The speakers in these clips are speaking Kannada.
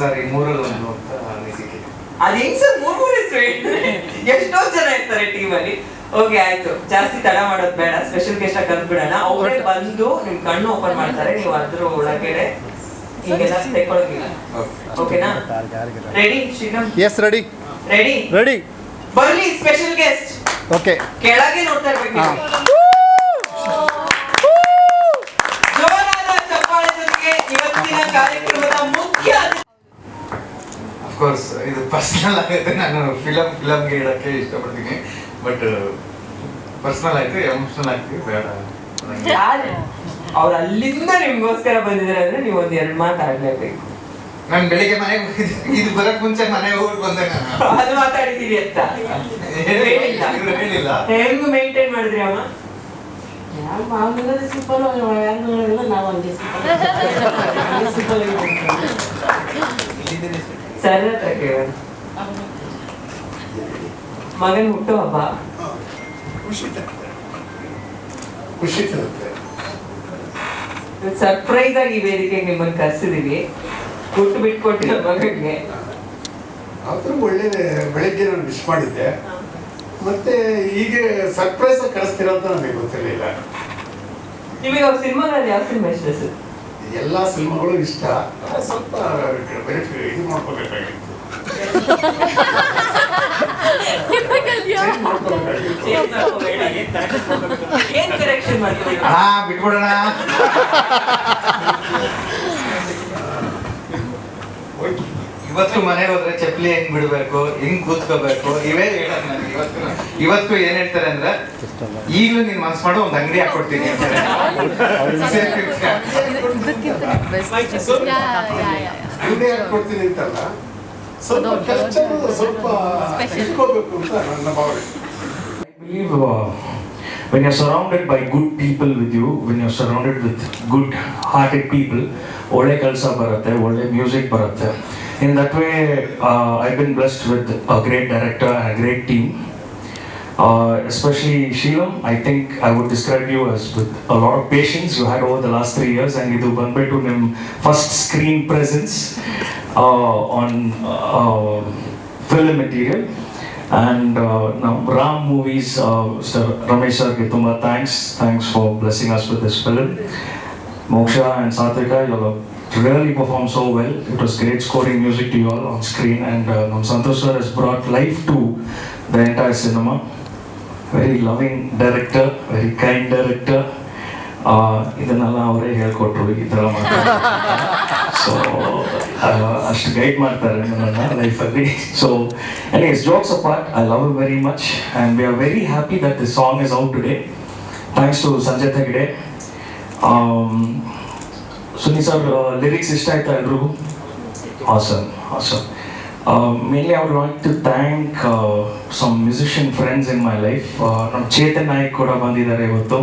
ಸಾರಿ ಮೂರಲ್ಲಿ ಒಂದು ಅಂತ ಅನಿಸಿಕೆ. ಅದು ಹೆಂಗ್ ಸರ್ ಮೂರ್ ಹೆಸರು ಎಷ್ಟೋ ಜನ ಇರ್ತಾರೆ ಟೀಮಲ್ಲಿ. ಓಕೆ ಆಯ್ತು, ಜಾಸ್ತಿ ತಡ ಮಾಡೋದು ಬೇಡ, ಸ್ಪೆಷಲ್ ಗೆಸ್ಟ್ ಆಗಿ ಕರ್ದ್ಬಿಡೋಣ. ಅವರೇ ಬಂದು ನಿಮ್ ಕಣ್ಣು ಓಪನ್ ಮಾಡ್ತಾರೆ, ನೀವು ಅದ್ರ ಒಳಗಡೆ ಹೀಗೆಲ್ಲ ತೆಕ್ಕೊಳ್ಳೋದಿಲ್ಲ. ಓಕೆನಾ? Ready Shriram? Yes ready ready ready. ಬರ್ಲಿ ಸ್ಪೆಷಲ್ ಗೆಸ್ಟ್. ಓಕೆ, ಕೆಳಗೆ ನೋಡ್ತಾ ಇರ್ಬೇಕು. ಜೋರಾದ ಚಪ್ಪಾಳೆ ಜೊತೆಗೆ ಇವತ್ತಿನ ಕಾರ್ಯಕ್ರಮದ ಮುಖ್ಯ ಅಫ್ಕೋರ್ಸ್ ಇದು ಪರ್ಸನಲ್ ಆಗುತ್ತೆ. ನಾನು ಫಿಲಮ್ಗೆ ಇಡಕ್ಕೆ ಇಷ್ಟಪಡ್ತೀನಿ, ಬಟ್ ಪರ್ಸನಲ್ ಆಯ್ತು, ಎಮೋಷನಲ್ ಆಗ್ತೀವಿ ಬೇಡ. ಅವ್ರು ಅಲ್ಲಿಂದ ನಿಮ್ಗೋಸ್ಕರ ಬಂದಿದ್ದಾರೆ ಅಂದ್ರೆ ನೀವು ಒಂದ್ 2 ಮಾತು ಆಡ್ಲೇಬೇಕು. ನಾನು ಬೆಳಿಗ್ಗೆ ಮನೆಗೆ ಇದು ಬರಕ್ ಮುಂಚೆ ಮನೆಗೆ ಹೋಗಿ ಬಂದೆ. ನಾನು ಅದು ಮಾತಾಡಿದೀವಿ ಅಂತ ಹೇಳಿಲ್ಲ. ಹೆಂಗ್ ಮೇಂಟೈನ್ ಮಾಡಿದ್ರಿ ಅಮ್ಮ? ಸರ್ ಮಗನ್ ಹುಟ್ಟು ಹಬ್ಬ ಖುಷಿ ತರುತ್ತೆ. ಸರ್ಪ್ರೈಸ್ ಆಗಿ ಈ ವೇದಿಕೆಗೆ ನಿಮ್ಮನ್ನು ಕರ್ಸಿದೀವಿ. ಹುಟ್ಟು ಬಿಟ್ಕೊಟ್ಟಿರೋ ಮಗನ್ಗೆ ಆದ್ರೂ ಒಳ್ಳೇದೇ. ಬೆಳಗ್ಗೆ ನಾನು ವಿಶ್ ಮಾಡಿದ್ದೆ, ಮತ್ತೆ ಹೀಗೆ ಸರ್ಪ್ರೈಸ್ ಆಗಿ ಕಳಿಸ್ತೀರ ಅಂತ ನನಗೆ ಗೊತ್ತಿರಲಿಲ್ಲ. ನಿಮಗೆ ಅವ್ರ ಸಿನಿಮಾಗಳಲ್ಲಿ ಯಾವ ಸಿನಿಮಾ ಇಷ್ಟ ಸರ್? ಎಲ್ಲ ಸಿನಿಮಾಗಳು ಇಷ್ಟ, ಸ್ವಲ್ಪ ಇದು ಮಾಡ್ಕೋಬೇಕಾಗಿತ್ತು. ಏನ್ ಕರೆಕ್ಷನ್ ಮಾಡ್ತೀವಿ? ಬಿಟ್ಬಿಡೋಣ. ಇವತ್ತು ಮನೆಗೆ ಹೋದ್ರೆ ಚಪ್ಪಲಿ ಹೆಂಗ್ ಬಿಡ್ಬೇಕು, ಹೆಂಗ್ ಕೂತ್ಕೋಬೇಕು, ಇವೇ ಹೇಳಕ್ ನನಗೆ ಇವತ್ತು ಏನ್ ಹೇಳ್ತಾರೆ ಅಂದ್ರೆ, ಈಗಲೂ ನೀನ್ ಮನ್ಸ್ ಮಾಡೋ ಒಂದ್ ಅಂಗಡಿ ಹಾಕೊಡ್ತೀನಿ ಅಂತಾರೆ. ಅಂಗಡಿ ಹಾಕೊಡ್ತೀನಿ ಅಂತಲ್ಲ, ಸ್ವಲ್ಪ ಕಲ್ಚರ್ ಸ್ವಲ್ಪ ಇಟ್ಕೋಬೇಕು ಅಂತ ನನ್ನ ಭಾವನೆ. I believe when you're surrounded by good people with you, when you're surrounded with good hearted people, ಒಳ್ಳೆ ಕೆಲಸ ಬರುತ್ತೆ, ಒಳ್ಳೆ ಮ್ಯೂಸಿಕ್ ಬರುತ್ತೆ. In that way, I've been blessed with a great director and a great team. Especially Sheelam, I think I would describe you as with a lot of patience you had over the last 3 years, and idu banbitu nim first screen presence on film material. And now Ram Movies, Mr. Ramesh sir, tumba thanks for blessing us with this film. Moksha and Satvika, you all really performed so well. It was great scoring music to you all on screen, and Santosh sir has brought life to the entire cinema. Very loving director, very kind director. ಇದನ್ನೆಲ್ಲ ಅವರೇ ಹೇಳ್ಕೊಟ್ರು ಈ ಥರ ಮಾಡ್ತಾರೆ. ಸೊ ಅಷ್ಟು ಗೈಡ್ ಮಾಡ್ತಾರೆ ನನ್ನನ್ನು ಲೈಫಲ್ಲಿ. So anyways, jokes apart, I love you very much and we are very happy that this song is out today. Thanks to Sanjay Hegde. Suni sir lyrics ಇಷ್ಟ ಆಯ್ತಾ ಎಲ್ರಿಗೂ? Awesome. Mainly I would like to thank some musician friends in my life. Chetan Naik kuda bandidare ivattu.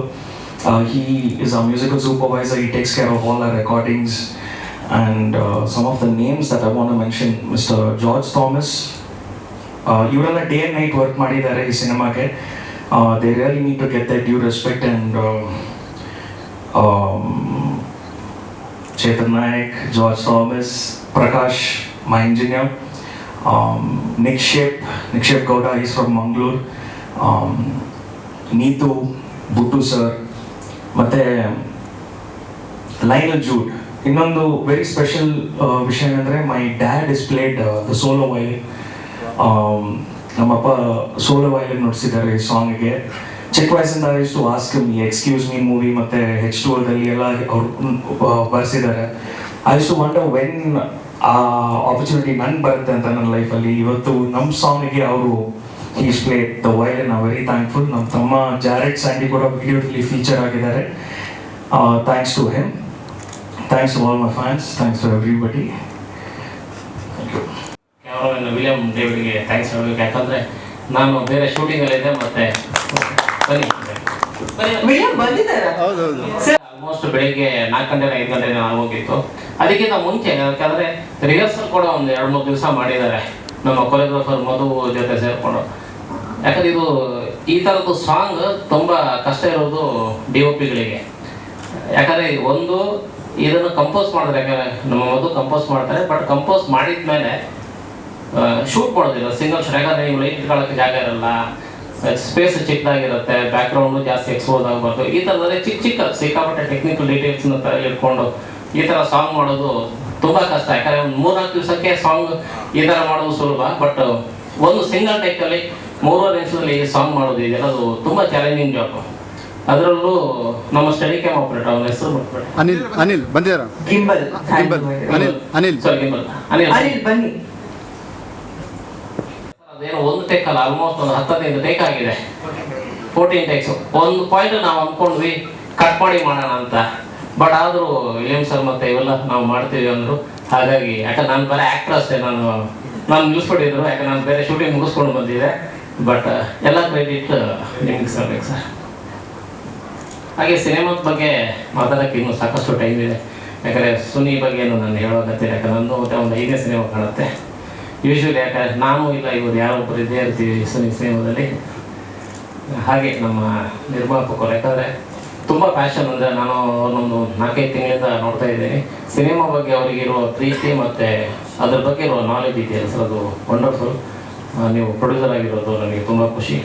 He is our musical supervisor. He takes care of all our recordings. And some of the names that I want to mention, Mr. George Thomas. ಇವರೆಲ್ಲ day and night work ಮಾಡಿದ್ದಾರೆ ಈ ಸಿನಿಮಾಗೆ. They really need to get their due respect. And Chetan Naik, George Thomas, Prakash, my engineer. Nikshep Gowda, he's from Mangalore. Neetu, Buttu sir, ಮತ್ತೆ Lionel Jude. ಇನ್ನೊಂದು ವೆರಿ ಸ್ಪೆಷಲ್ ವಿಷಯ ಅಂದರೆ, my dad is played the solo violin. ನಮ್ಮಪ್ಪ ಸೋಲೋ ವೈಲಿನ್ ನುಡಿಸಿದ್ದಾರೆ ಈ ಸಾಂಗಿಗೆ. ಚಿಕ್ಕ ವಯಸ್ಸಿಂದ ಇಷ್ಟು ask me, excuse me movie ಮತ್ತು H2O ಎಲ್ಲ ಅವ್ರು ಬರ್ಸಿದ್ದಾರೆ. ಐ ಟು ವಂಡರ್ ವೆನ್ ಆ ಆಪರ್ಚುನಿಟಿ ನನ್ಗೆ ಬರುತ್ತೆ ಅಂತ ನನ್ನ ಲೈಫಲ್ಲಿ. ಇವತ್ತು ನಮ್ಮ ಸಾಂಗಿಗೆ ಅವರು is played the violin. I very thankful. ನಮ್ಮ ತಮ್ಮ ಜಾರೆಡ್ ಸ್ಯಾಂಡಿ ಕೂಡ ವಿಡಿಯೋದಲ್ಲಿ ಫೀಚರ್ ಆಗಿದ್ದಾರೆ. Thanks to him. Thanks to all my fans. Thanks to everybody. Thank you. Cameraman William ಡೇವಿಡ್ಗೆ ಥ್ಯಾಂಕ್ಸ್ ಹೇಳಬೇಕು, ಯಾಕಂದರೆ ನಾನು ಬೇರೆ ಶೂಟಿಂಗಲ್ಲಿದ್ದೆ. ಮತ್ತೆ ಆಲ್ಮೋಸ್ಟ್ ಬೆಳಿಗ್ಗೆ 4 ಗಂಟೆ 5 ಗಂಟೆ ಆಗೋಗಿತ್ತು. ಅದಕ್ಕಿಂತ ಮುಂಚೆ ಯಾಕಂದರೆ ರಿಹರ್ಸಲ್ ಕೂಡ ಒಂದು 2-3 ದಿವಸ ಮಾಡಿದ್ದಾರೆ ನಮ್ಮ ಕೊರಿಯೋಗ್ರಾಫರ್ ಮಧು ಜೊತೆ ಸೇರಿಕೊಂಡು. ಯಾಕಂದರೆ ಇದು ಈ ಥರದ್ದು ಸಾಂಗ್ ತುಂಬ ಕಷ್ಟ ಇರೋದು DOPಗಳಿಗೆ. ಯಾಕಂದರೆ ಒಂದು ಇದನ್ನು ಕಂಪೋಸ್ ಮಾಡಿದ್ರೆ, ಯಾಕಂದರೆ ನಮ್ಮ ಮಧು ಕಂಪೋಸ್ ಮಾಡ್ತಾರೆ, ಬಟ್ ಕಂಪೋಸ್ ಮಾಡಿದ್ಮೇಲೆ ಶೂಟ್ ಮಾಡೋದಿಲ್ಲ ಸಿಂಗಲ್ ಶಾಟ್. ಯಾಕಂದರೆ ನೀವು ಲೈಟ್ ಇಟ್ಕೊಳ್ಳೋಕ್ಕೆ ಜಾಗ ಇರಲ್ಲ, ಸ್ಪೇಸ್ ಚಿಕ್ಕದಾಗಿರುತ್ತೆ, ಬ್ಯಾಕ್ಗ್ರೌಂಡು ಜಾಸ್ತಿ ಎಕ್ಸ್ಪೋಸ್ ಆಗಬಾರ್ದು. ಈ ಥರದಲ್ಲಿ ಚಿಕ್ಕ ಸಿಕ್ಕಾಪಟ್ಟೆ ಟೆಕ್ನಿಕಲ್ ಡೀಟೇಲ್ಸ್ನ ತಲೆಯಲ್ಲಿ ಇಟ್ಕೊಂಡು ಈ ಥರ ಸಾಂಗ್ ಮಾಡೋದು ತುಂಬ ಕಷ್ಟ. ಯಾಕಂದರೆ ಒಂದು 3-4 ದಿವಸಕ್ಕೆ ಸಾಂಗ್ ಈ ಥರ ಮಾಡೋದು ಸುಲಭ, ಬಟ್ ಒಂದು ಸಿಂಗಲ್ ಟೇಕಲ್ಲಿ 3 ನಿಮಿಷದಲ್ಲಿ ಈ ಸಾಂಗ್ ಮಾಡೋದು ಇದೆಲ್ಲ ಅದು ತುಂಬ ಚಾಲೆಂಜಿಂಗ್ ಜಾಬ್. ಅದರಲ್ಲೂ ನಮ್ಮ ಸ್ಟಡಿ ಕ್ಯಾಮ್ ಆಪರೇಟರ್, ಅವನ ಹೆಸರು ಬಿಟ್ಬಿಟ್ಟು ಅನಿಲ್ ಬಂದಿದ್ದಾರಾ? ಗಿಂಬಲ್ ಅನಿಲ್ ಸಾರಿ ಗಿಂಬಲ್ ಅನಿಲ್ ಬನ್ನಿ. ಅದೇನು ಒಂದು ಟೇಕಲ್ಲ, ಆಲ್ಮೋಸ್ಟ್ ಒಂದು 10-15 ಟೇಕ್ ಆಗಿದೆ, 14 ಟೇಕ್ಸ್. ಒಂದು ಪಾಯಿಂಟ್ ನಾವು ಅಂದ್ಕೊಂಡ್ವಿ ಕಟ್ ಮಾಡಿ ಮಾಡೋಣ ಅಂತ, ಬಟ್ ಆದರೂ ವಿಲಿಯಮ್ ಸರ್ ಮತ್ತೆ ಇವೆಲ್ಲ ನಾವು ಮಾಡ್ತೀವಿ ಅಂದರು. ಹಾಗಾಗಿ ಯಾಕಂದ್ರೆ ನಾನು ಬೇರೆ ಆ್ಯಕ್ಟರ್ ಅಷ್ಟೇ, ನಾನು ನಿಲ್ಲಿಸ್ಬಿಟ್ಟಿದ್ರು, ಯಾಕಂದ್ರೆ ನಾನು ಬೇರೆ ಶೂಟಿಂಗ್ ಮುಗಿಸ್ಕೊಂಡು ಬಂದಿದ್ದೆ. ಬಟ್ ಎಲ್ಲ ಕ್ರೆಡಿಟ್ ನಿಮ್ಗೆ ಸರ್ಬೇಕು ಸರ್. ಹಾಗೆ ಸಿನಿಮಾದ ಬಗ್ಗೆ ಮಾತಾಡೋಕ್ಕೆ ಇನ್ನೂ ಸಾಕಷ್ಟು ಟೈಮ್ ಇದೆ, ಯಾಕಂದರೆ ಸುನಿ ಬಗ್ಗೆ ಏನು ನಾನು ಹೇಳೋಕತ್ತಿಲ್ಲ, ಯಾಕಂದ್ರೆ ನಂದು ಮತ್ತೆ ಒಂದು 5ನೇ ಸಿನಿಮಾ ಕಾಣುತ್ತೆ ಯೂಶ್ವಲಿ. ಯಾಕಂದರೆ ನಾನು ಇಲ್ಲ ಇವರು ಯಾರೋ ಒಬ್ಬರು ಇದ್ದೇ ಇರ್ತೀವಿ ಸುನಿ ಸಿನಿಮಾದಲ್ಲಿ. ಹಾಗೆ ನಮ್ಮ ನಿರ್ಮಾಪಕರು, ಯಾಕಂದರೆ ತುಂಬ ಪ್ಯಾಷನ್. ಅಂದರೆ ನಾನು ಅವ್ರನ್ನೊಂದು 4-5 ತಿಂಗಳಿಂದ ನೋಡ್ತಾ ಇದ್ದೀನಿ. ಸಿನಿಮಾ ಬಗ್ಗೆ ಅವರಿಗಿರುವ ಪ್ರೀತಿ ಮತ್ತು ಅದ್ರ ಬಗ್ಗೆ ಇರುವ ನಾಲೆಜ್ ಇದೆಯಲ್ಲ ಸರ್, ಅದು ವಂಡರ್ಫುಲ್. ನೀವು ಪ್ರೊಡ್ಯೂಸರ್ ಆಗಿರೋದು ನನಗೆ ತುಂಬ ಖುಷಿ.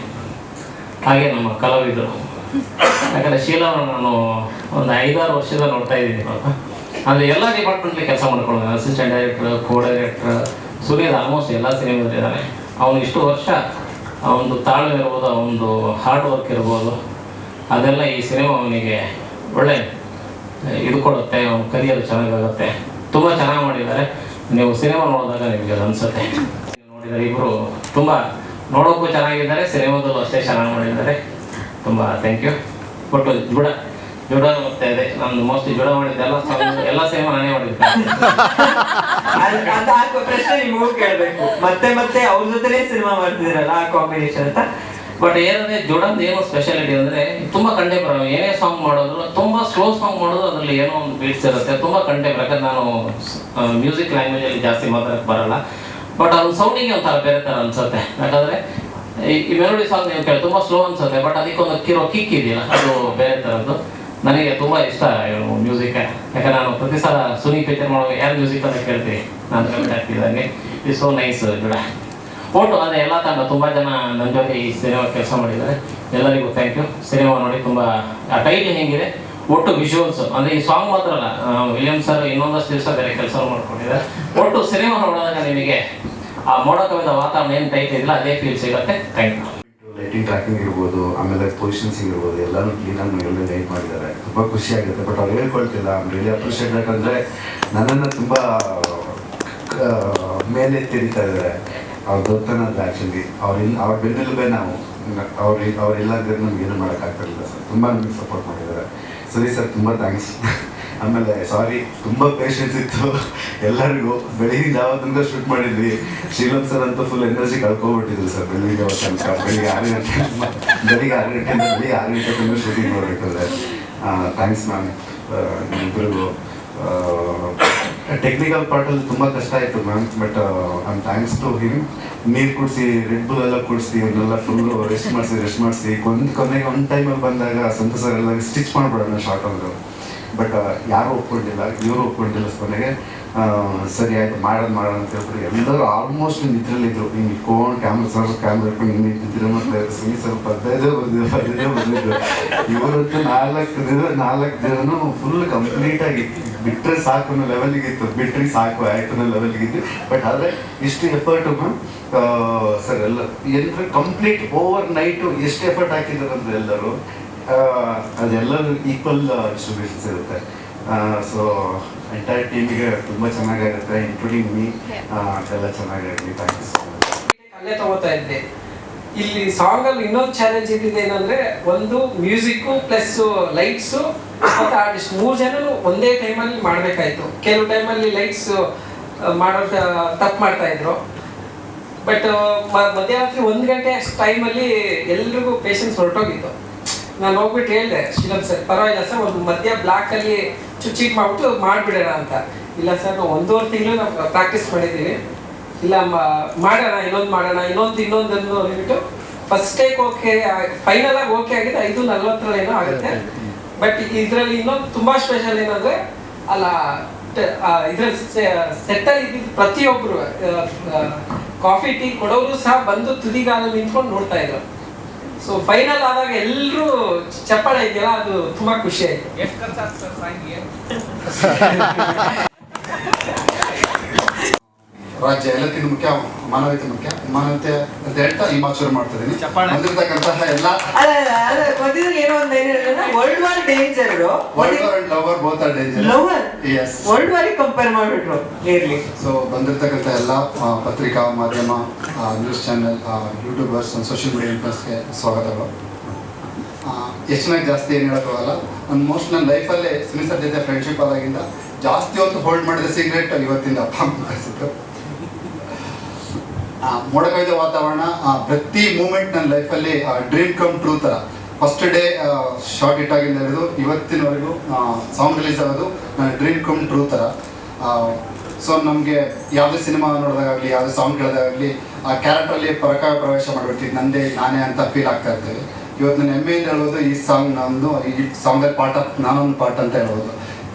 ಹಾಗೆ ನಮ್ಮ ಕಲಾವಿದರು, ಯಾಕಂದರೆ ಶೀಲಾವನ್ನು ನಾನು ಒಂದು 5-6 ವರ್ಷದ ನೋಡ್ತಾ ಇದ್ದೀನಿ ಪಾಪ. ಅಂದರೆ ಎಲ್ಲ ಡಿಪಾರ್ಟ್ಮೆಂಟ್ಲಿ ಕೆಲಸ ಮಾಡ್ಕೊಂಡಿದ್ದಾನೆ, assistant director, co director. Sunil almost ಎಲ್ಲ ಸಿನಿಮಾದಲ್ಲಿದ್ದಾನೆ. ಅವನು ಇಷ್ಟು ವರ್ಷ ಅವನದು ತಾಳ್ಮೆ ಇರ್ಬೋದು, ಅವನದು ಹಾರ್ಡ್ ವರ್ಕ್ ಇರ್ಬೋದು, ಅದೆಲ್ಲ ಈ ಸಿನಿಮಾ ಅವನಿಗೆ ಒಳ್ಳೆ ಇದು ಕೊಡುತ್ತೆ, ಅವನ ಕರಿಯರ್ ಚೆನ್ನಾಗಾಗುತ್ತೆ. ತುಂಬ ಚೆನ್ನಾಗಿ ಮಾಡಿದ್ದಾರೆ. ನೀವು ಸಿನಿಮಾ ನೋಡಿದಾಗ ನಿಮಗೆ ಅದು ಅನಿಸುತ್ತೆ. ನೋಡಿದರೆ ಇಬ್ಬರು ತುಂಬ ನೋಡೋಕ್ಕೂ ಚೆನ್ನಾಗಿದ್ದಾರೆ, ಸಿನಿಮಾದಲ್ಲೂ ಅಷ್ಟೇ ಚೆನ್ನಾಗಿ ಮಾಡಿದ್ದಾರೆ. ತುಂಬ ಥ್ಯಾಂಕ್ ಯು. ಬಟ್ ಜುಡ ಮತ್ತೆ ಇದೆ, ನಾನು ಮೋಸ್ಟ್ಲಿ ಜುಡ ಮಾಡಿದ್ದೆಲ್ಲ ಎಲ್ಲ ಸಿನಿಮಾ ನಾನೇ ಮಾಡಿದ್ದೆ. ಅದು ಪ್ರಶ್ನೆ ನಿಮಗೂ ಕೇಳಬೇಕು, ಮತ್ತೆ ಅವ್ರ ಜೊತೆನೇ ಸಿನಿಮಾ ಮಾಡ್ತಿದ್ದೀರಲ್ಲ, ಆ ಕಾಂಬಿನೇಷನ್ ಅಂತ. ಬಟ್ ಏನಂದರೆ ಜುಡಂದು ಏನೋ ಸ್ಪೆಷಾಲಿಟಿ ಅಂದರೆ ತುಂಬ ಕಂಟೆಂಪರರಿ. ಏನೇ ಸಾಂಗ್ ಮಾಡೋದು ತುಂಬ ಸ್ಲೋ ಸಾಂಗ್ ಮಾಡೋದು, ಅದರಲ್ಲಿ ಏನೋ ಒಂದು ಬೀಟ್ಸ್ ಇರುತ್ತೆ, ತುಂಬ ಕಂಟೆಂಪರರಿ. ಯಾಕಂದ್ರೆ ನಾನು ಮ್ಯೂಸಿಕ್ ಲ್ಯಾಂಗ್ವೇಜಲ್ಲಿ ಜಾಸ್ತಿ ಮಾತಾಡೋಕ್ಕೆ ಬರಲ್ಲ, ಬಟ್ ಅದು ಸೌಂಡಿಗೆ ಒಂಥರ ಬೇರೆ ಥರ ಅನಿಸುತ್ತೆ. ಯಾಕಂದರೆ ಈ ಮೆಲೋಡಿ ಸಾಂಗ್ ನೀವು ಕೇಳಿ ತುಂಬ ಸ್ಲೋ ಅನಿಸುತ್ತೆ, ಬಟ್ ಅದಕ್ಕೊಂದು ಕಿಕ್ ಇದೆಯಲ್ಲ, ಅದು ಬೇರೆ ಥರದ್ದು. ನನಗೆ ತುಂಬ ಇಷ್ಟ ಮ್ಯೂಸಿಕ್. ಯಾಕಂದ್ರೆ ನಾನು ಪ್ರತಿ ಸಲ ಸುನಿ ಪಿಕ್ಚರ್ ಮಾಡುವಾಗ ಯಾರು ಮ್ಯೂಸಿಕ್ ಅಂತ ಕೇಳ್ತೀವಿ, ನಾನು ಕಮೆಂಟ್ ಆಗ್ತಿದ್ದಂಗೆ ಇಟ್ಸ್ ಸೋ ನೈಸ್ ಜುಡ. ಒಟ್ಟು ಅದೇ ಎಲ್ಲ ತಂಡ ತುಂಬ ಜನ ನನ್ನ ಜೊತೆ ಈ ಸಿನಿಮಾ ಕೆಲಸ ಮಾಡಿದ್ದಾರೆ, ಎಲ್ಲರಿಗೂ ಥ್ಯಾಂಕ್ ಯು. ಸಿನಿಮಾ ನೋಡಿ ತುಂಬ ಆ ಟೈಟ್ಲ್ ಹೆಂಗಿದೆ, ಒಟ್ಟು ವಿಜುವಲ್ಸ್ ಅಂದರೆ ಈ ಸಾಂಗ್ ಮಾತ್ರ ಅಲ್ಲ, ವಿಲಿಯಮ್ ಸರ್ ಇನ್ನೊಂದಷ್ಟು ದಿವಸ ಬೇರೆ ಕೆಲಸ ಮಾಡ್ಕೊಂಡಿದ್ದಾರೆ. ಒಟ್ಟು ಸಿನಿಮಾ ನೋಡಿದಾಗ ನಿಮಗೆ ಆ ಮೋಡ ಕವಿದ ವಾತಾವರಣ ಏನು ಟೈಟ್ ಇದಿಲ್ಲ ಅದೇ ಫೀಲ್ ಸಿಗುತ್ತೆ. Thank you. ಲೈಟಿಂಗ್ ಟ್ರ್ಯಾಕಿಂಗ್ ಇರ್ಬೋದು, ಆಮೇಲೆ ಪೊಸಿಷನ್ಸಿಂಗ್ ಇರ್ಬೋದು, ಎಲ್ಲನೂ ಕ್ಲೀನಾಗಿ ಎಲ್ಲ ಲೈಟ್ ಮಾಡಿದ್ದಾರೆ. ತುಂಬ ಖುಷಿಯಾಗುತ್ತೆ. ಬಟ್ ಅವ್ರು ಹೇಳ್ಕೊಳ್ತಿಲ್ಲ, ಐ ಆಮ್ ರಿಯಲಿ ಅಪ್ರಿಷಿಯೇಟ್. ಯಾಕಂದರೆ ನನ್ನನ್ನು ತುಂಬ ಮೇಲೆತ್ತಿರಿತಾ ಇದ್ದಾರೆ. ಅವ್ರು ದೊಡ್ಡತನದ ಆ್ಯಕ್ಚುಲಿ ಅವ್ರ ಬೆನ್ನೆಲುಬೆ ನಾವು. ಅವರೆಲ್ಲ ಅಂದರೆ ನಮ್ಗೆ ಏನು ಮಾಡೋಕ್ಕಾಗ್ತಿರಲಿಲ್ಲ ಸರ್. ತುಂಬ ನಮಗೆ ಸಪೋರ್ಟ್ ಮಾಡಿದ್ದಾರೆ. ಸರಿ ಸರ್, ತುಂಬ ಥ್ಯಾಂಕ್ಸ್. ಆಮೇಲೆ ಸಾರಿ, ತುಂಬ ಪೇಷನ್ಸ್ ಇತ್ತು ಎಲ್ಲರಿಗೂ. ಬೆಳಿಗ್ಗೆ ಜಾವ ತನಕ ಶೂಟ್ ಮಾಡಿದ್ವಿ. ಶ್ರೀಲಂ ಸರ್ ಅಂತೂ ಫುಲ್ ಎನರ್ಜಿ ಕಳ್ಕೊಬಿಟ್ಟಿದ್ರು ಸರ್. ಬೆಳಿಗ್ಗೆ ತನಕ ಬೆಳಿಗ್ಗೆ 6 ಗಂಟೆಯಿಂದ 6 ಗಂಟೆ ತನಕ ಶೂಟಿಂಗ್ ಮಾಡಬೇಕಾದ್ರೆ. ಥ್ಯಾಂಕ್ಸ್ ಮ್ಯಾಮ್ ನಿಮ್ಮಿಬ್ಬರಿಗೂ. ಟೆಕ್ನಿಕಲ್ ಪಾರ್ಟಲ್ಲಿ ತುಂಬ ಕಷ್ಟ ಆಯಿತು ma'am, but I'm thanks to him. ನೀರು ಕುಡಿಸಿ, ರೆಡ್ ಬುಲ್ ಎಲ್ಲ ಕುಡಿಸಿ, ಇವನ್ನೆಲ್ಲ ಫುಲ್ಲು ರೆಸ್ಟ್ ಮಾಡಿಸಿ ಕೊನೆಗೆ ಒಂದು ಟೈಮಲ್ಲಿ ಬಂದಾಗ ಸಂತೋಷ ಸರ್ ಎಲ್ಲ ಸ್ಟಿಚ್ ಮಾಡಿಬಿಡೋಣ ಶಾರ್ಟ್ ಅಂದರು. ಬಟ್ ಯಾರೂ ಒಪ್ಕೊಂಡಿಲ್ಲ, ಇವರು ಒಪ್ಕೊಂಡಿಲ್ಲ. ಕೊನೆಗೆ ಸರಿ ಆಯಿತು ಮಾಡೋಣ ಅಂತ ಹೇಳ್ಬಿಟ್ಟು ಎಲ್ಲರೂ ಆಲ್ಮೋಸ್ಟ್ ನಿದ್ರಲ್ಲಿದ್ದರು. ಹಿಂಗೆ ಇಟ್ಕೊಂಡು ಕ್ಯಾಮ್ರಾ ಇಟ್ಕೊಂಡು ಹಿಂಗೆ ನಿಂತಿದ್ರು. ಮತ್ತು ಸುನಿ ಸ್ವಲ್ಪ ಪದ್ದೇ ಬಂದಿದ್ರು. ಇವರಂತೂ 4 ದಿನನೂ ಫುಲ್ ಕಂಪ್ಲೀಟಾಗಿ ಬಿಟ್ಟರೆ ಸಾಕು ಅನ್ನೋ ಲೆವೆಲ್ಗಿತ್ತು. ಬಿಟ್ಟರೆ ಸಾಕು ಆಯಿತು ಅನ್ನೋ ಲೆವೆಲ್ಗಿದ್ದು. ಬಟ್ ಆದರೆ ಇಷ್ಟು ಎಫರ್ಟು ಮ್ಯಾಮ್ ಸರ್ ಎಲ್ಲ ಏನಂದರೆ ಕಂಪ್ಲೀಟ್ ಓವರ್ ನೈಟು ಎಷ್ಟು ಎಫರ್ಟ್ ಹಾಕಿದ್ದಾರೆ ಅಂದರೆ ಎಲ್ಲರೂ ಅದೆಲ್ಲರೂ ಈಕ್ವಲ್ ಡಿಸ್ಟ್ರಿಬ್ಯೂಷನ್ಸ್ ಇರುತ್ತೆ. ಸೊ ಎಂಟೈರ್ ಟೀಮಿಗೆ ತುಂಬ ಚೆನ್ನಾಗಿರುತ್ತೆ, ಇನ್ಕ್ಲೂಡಿಂಗ್ ಮೀ. ಅದೆಲ್ಲ ಚೆನ್ನಾಗಿರಲಿ. Thank you so much. ಅಲ್ಲೇ ತಗೋತಾ ಇದ್ದೆ. ಇಲ್ಲಿ ಸಾಂಗಲ್ಲಿ ಇನ್ನೊಂದು ಚಾಲೆಂಜ್ ಇದ್ದಿದೆ ಏನಂದರೆ, ಒಂದು ಮ್ಯೂಸಿಕ್ಕು ಪ್ಲಸ್ ಲೈಟ್ಸು ಮತ್ತು ಆರ್ಟಿಸ್ಟ್ 3 ಜನನು ಒಂದೇ ಟೈಮಲ್ಲಿ ಮಾಡಬೇಕಾಯ್ತು. ಕೆಲವು ಟೈಮಲ್ಲಿ ಲೈಟ್ಸ್ ಮಾಡೋ ತಪ್ಪು ಮಾಡ್ತಾಯಿದ್ರು. ಬಟ್ ಮಧ್ಯರಾತ್ರಿ 1 ಗಂಟೆ ಅಷ್ಟು ಟೈಮಲ್ಲಿ ಎಲ್ರಿಗೂ ಪೇಷನ್ಸ್ ಹೊರಟೋಗಿತ್ತು. ನಾನು ಹೋಗ್ಬಿಟ್ಟು ಹೇಳಿದೆ ಶ್ರೀಲಂ ಸರ್, ಪರವಾಗಿಲ್ಲ ಸರ್, ಒಂದು ಮಧ್ಯ ಬ್ಲಾಕಲ್ಲಿ ಚುಚ್ಚಿಟ್ ಮಾಡಿಬಿಟ್ಟು ಮಾಡಿಬಿಡೋಣ ಅಂತ. ಇಲ್ಲ ಸರ್, ನಾವು 1.5 ತಿಂಗಳು ನಾವು ಪ್ರಾಕ್ಟೀಸ್ ಮಾಡಿದ್ದೀವಿ, ಇಲ್ಲ ಮಾಡೋಣ, ಇನ್ನೊಂದು ಅಂದ್ಬಿಟ್ಟು ಫಸ್ಟ್ ಟೇಕ್ ಓಕೆ, ಫೈನಲ್ ಆಗಿ ಓಕೆ ಆಗಿದೆ. 5:40 ಏನೋ ಆಗುತ್ತೆ. ಬಟ್ ಇದರಲ್ಲಿ ಇನ್ನೊಂದು ತುಂಬ ಸ್ಪೆಷಲ್ ಏನಂದರೆ, ಅಲ್ಲ ಇದ್ರಲ್ಲಿ ಸೆಟ್ಟಲ್ಲಿ ಇದ್ದಿದ್ದು ಪ್ರತಿಯೊಬ್ರು ಕಾಫಿ ಟೀ ಕೊಡೋರು ಸಹ ಬಂದು ತುದಿಗಾಲಲ್ಲಿ ನಿಂತ್ಕೊಂಡು ನೋಡ್ತಾ ಇದ್ರು. ಸೊ ಫೈನಲ್ ಆದಾಗ ಎಲ್ಲರೂ ಚಪ್ಪಾಳೆ ಇದೆಯಲ್ಲ, ಅದು ತುಂಬಾ ಖುಷಿ ಆಯ್ತು. ರಾಜ್ಯ ಎಲ್ಲಕ್ಕಿಂತ ಮುಖ್ಯ ಮಾನವೀಯತೆ ಮುಖ್ಯ. ಮಾನವೀಯತೆ ಅಂತ ಹೇಳ್ತಾ ಈ ಮಾತು ಶುರು ಮಾಡ್ತಿದ್ದೀನಿ. ಬಂದಿರ್ತಕ್ಕಂತಹ ಎಲ್ಲ ಮಧ್ಯದಲ್ಲಿ ಏನೋ ಒಂದು ಹೇಳಿದ್ರೆ world war danger, world war and lover both are danger. Lovers, world ವಾರಿಗೆ ಕಂಪೇರ್ ಮಾಡಿಬಿಟ್ರು ಇರ್ಲಿ. ಸೊ ಬಂದಿರ್ತಕ್ಕಂಥ ಎಲ್ಲ ಪತ್ರಿಕಾ ಮಾಧ್ಯಮ, news channel, YouTubers, social media ಇನ್ಫ್ಲುಯೆನ್ಸ್ಗೆ ಸ್ವಾಗತಗಳು. ಎಷ್ಟು ಚೆನ್ನಾಗಿ ಜಾಸ್ತಿ ಏನು ಹೇಳೋಕ್ಕಾಗಲ್ಲ. ಆಲ್ಮೋಸ್ಟ್ ನನ್ನ ಲೈಫಲ್ಲೇ ಸುನಿ ಸರ್ ಜೊತೆ ಫ್ರೆಂಡ್ಶಿಪ್ ಆದಾಗಿಂದ ಜಾಸ್ತಿ ಹೊತ್ತು ಹೋಲ್ಡ್ ಮಾಡಿದ ಸಿಗರೇಟ್ ಇವತ್ತಿಂದ ಅಪ್ಪ ಅಮ್ಮ ಕಳಿಸಿತ್ತು. ಮೋಡ ಕವಿದ ವಾತಾವರಣ, ಪ್ರತಿ ಮೂಮೆಂಟ್ ನನ್ನ ಲೈಫಲ್ಲಿ ಡ್ರೀಮ್ ಕಮ್ ಟ್ರೂ ಥರ. ಫಸ್ಟ್ ಡೇ ಶಾರ್ಟ್ ಹಿಟ್ ಆಗಿಂದ ಹಿಡಿದು ಇವತ್ತಿನವರೆಗೂ ಸಾಂಗ್ ರಿಲೀಸ್ ಆಗೋದು ನನ್ನ ಡ್ರೀಮ್ ಕಮ್ ಟ್ರೂ ಥರ. ಸೊ ನಮಗೆ ಯಾವುದೇ ಸಿನಿಮಾ ನೋಡಿದಾಗಲಿ, ಯಾವುದೇ ಸಾಂಗ್ ಕೇಳಿದಾಗಲಿ ಆ ಕ್ಯಾರೆಕ್ಟ್ರಲ್ಲಿ ಪ್ರವೇಶ ಮಾಡಿಬಿಡ್ತೀವಿ, ನಂದೇ ನಾನೇ ಅಂತ ಫೀಲ್ ಆಗ್ತಾ ಇರ್ತೀವಿ. ಇವತ್ತು ನಾನು ಹೆಮ್ಮೆಯಿಂದ ಹೇಳ್ಬೋದು, ಈ ಸಾಂಗ್ ನಮ್ಮದು, ಈ ಸಾಂಗಲ್ಲಿ ನಾನೊಂದು ಪಾರ್ಟ್ ಅಂತ ಹೇಳ್ಬೋದು.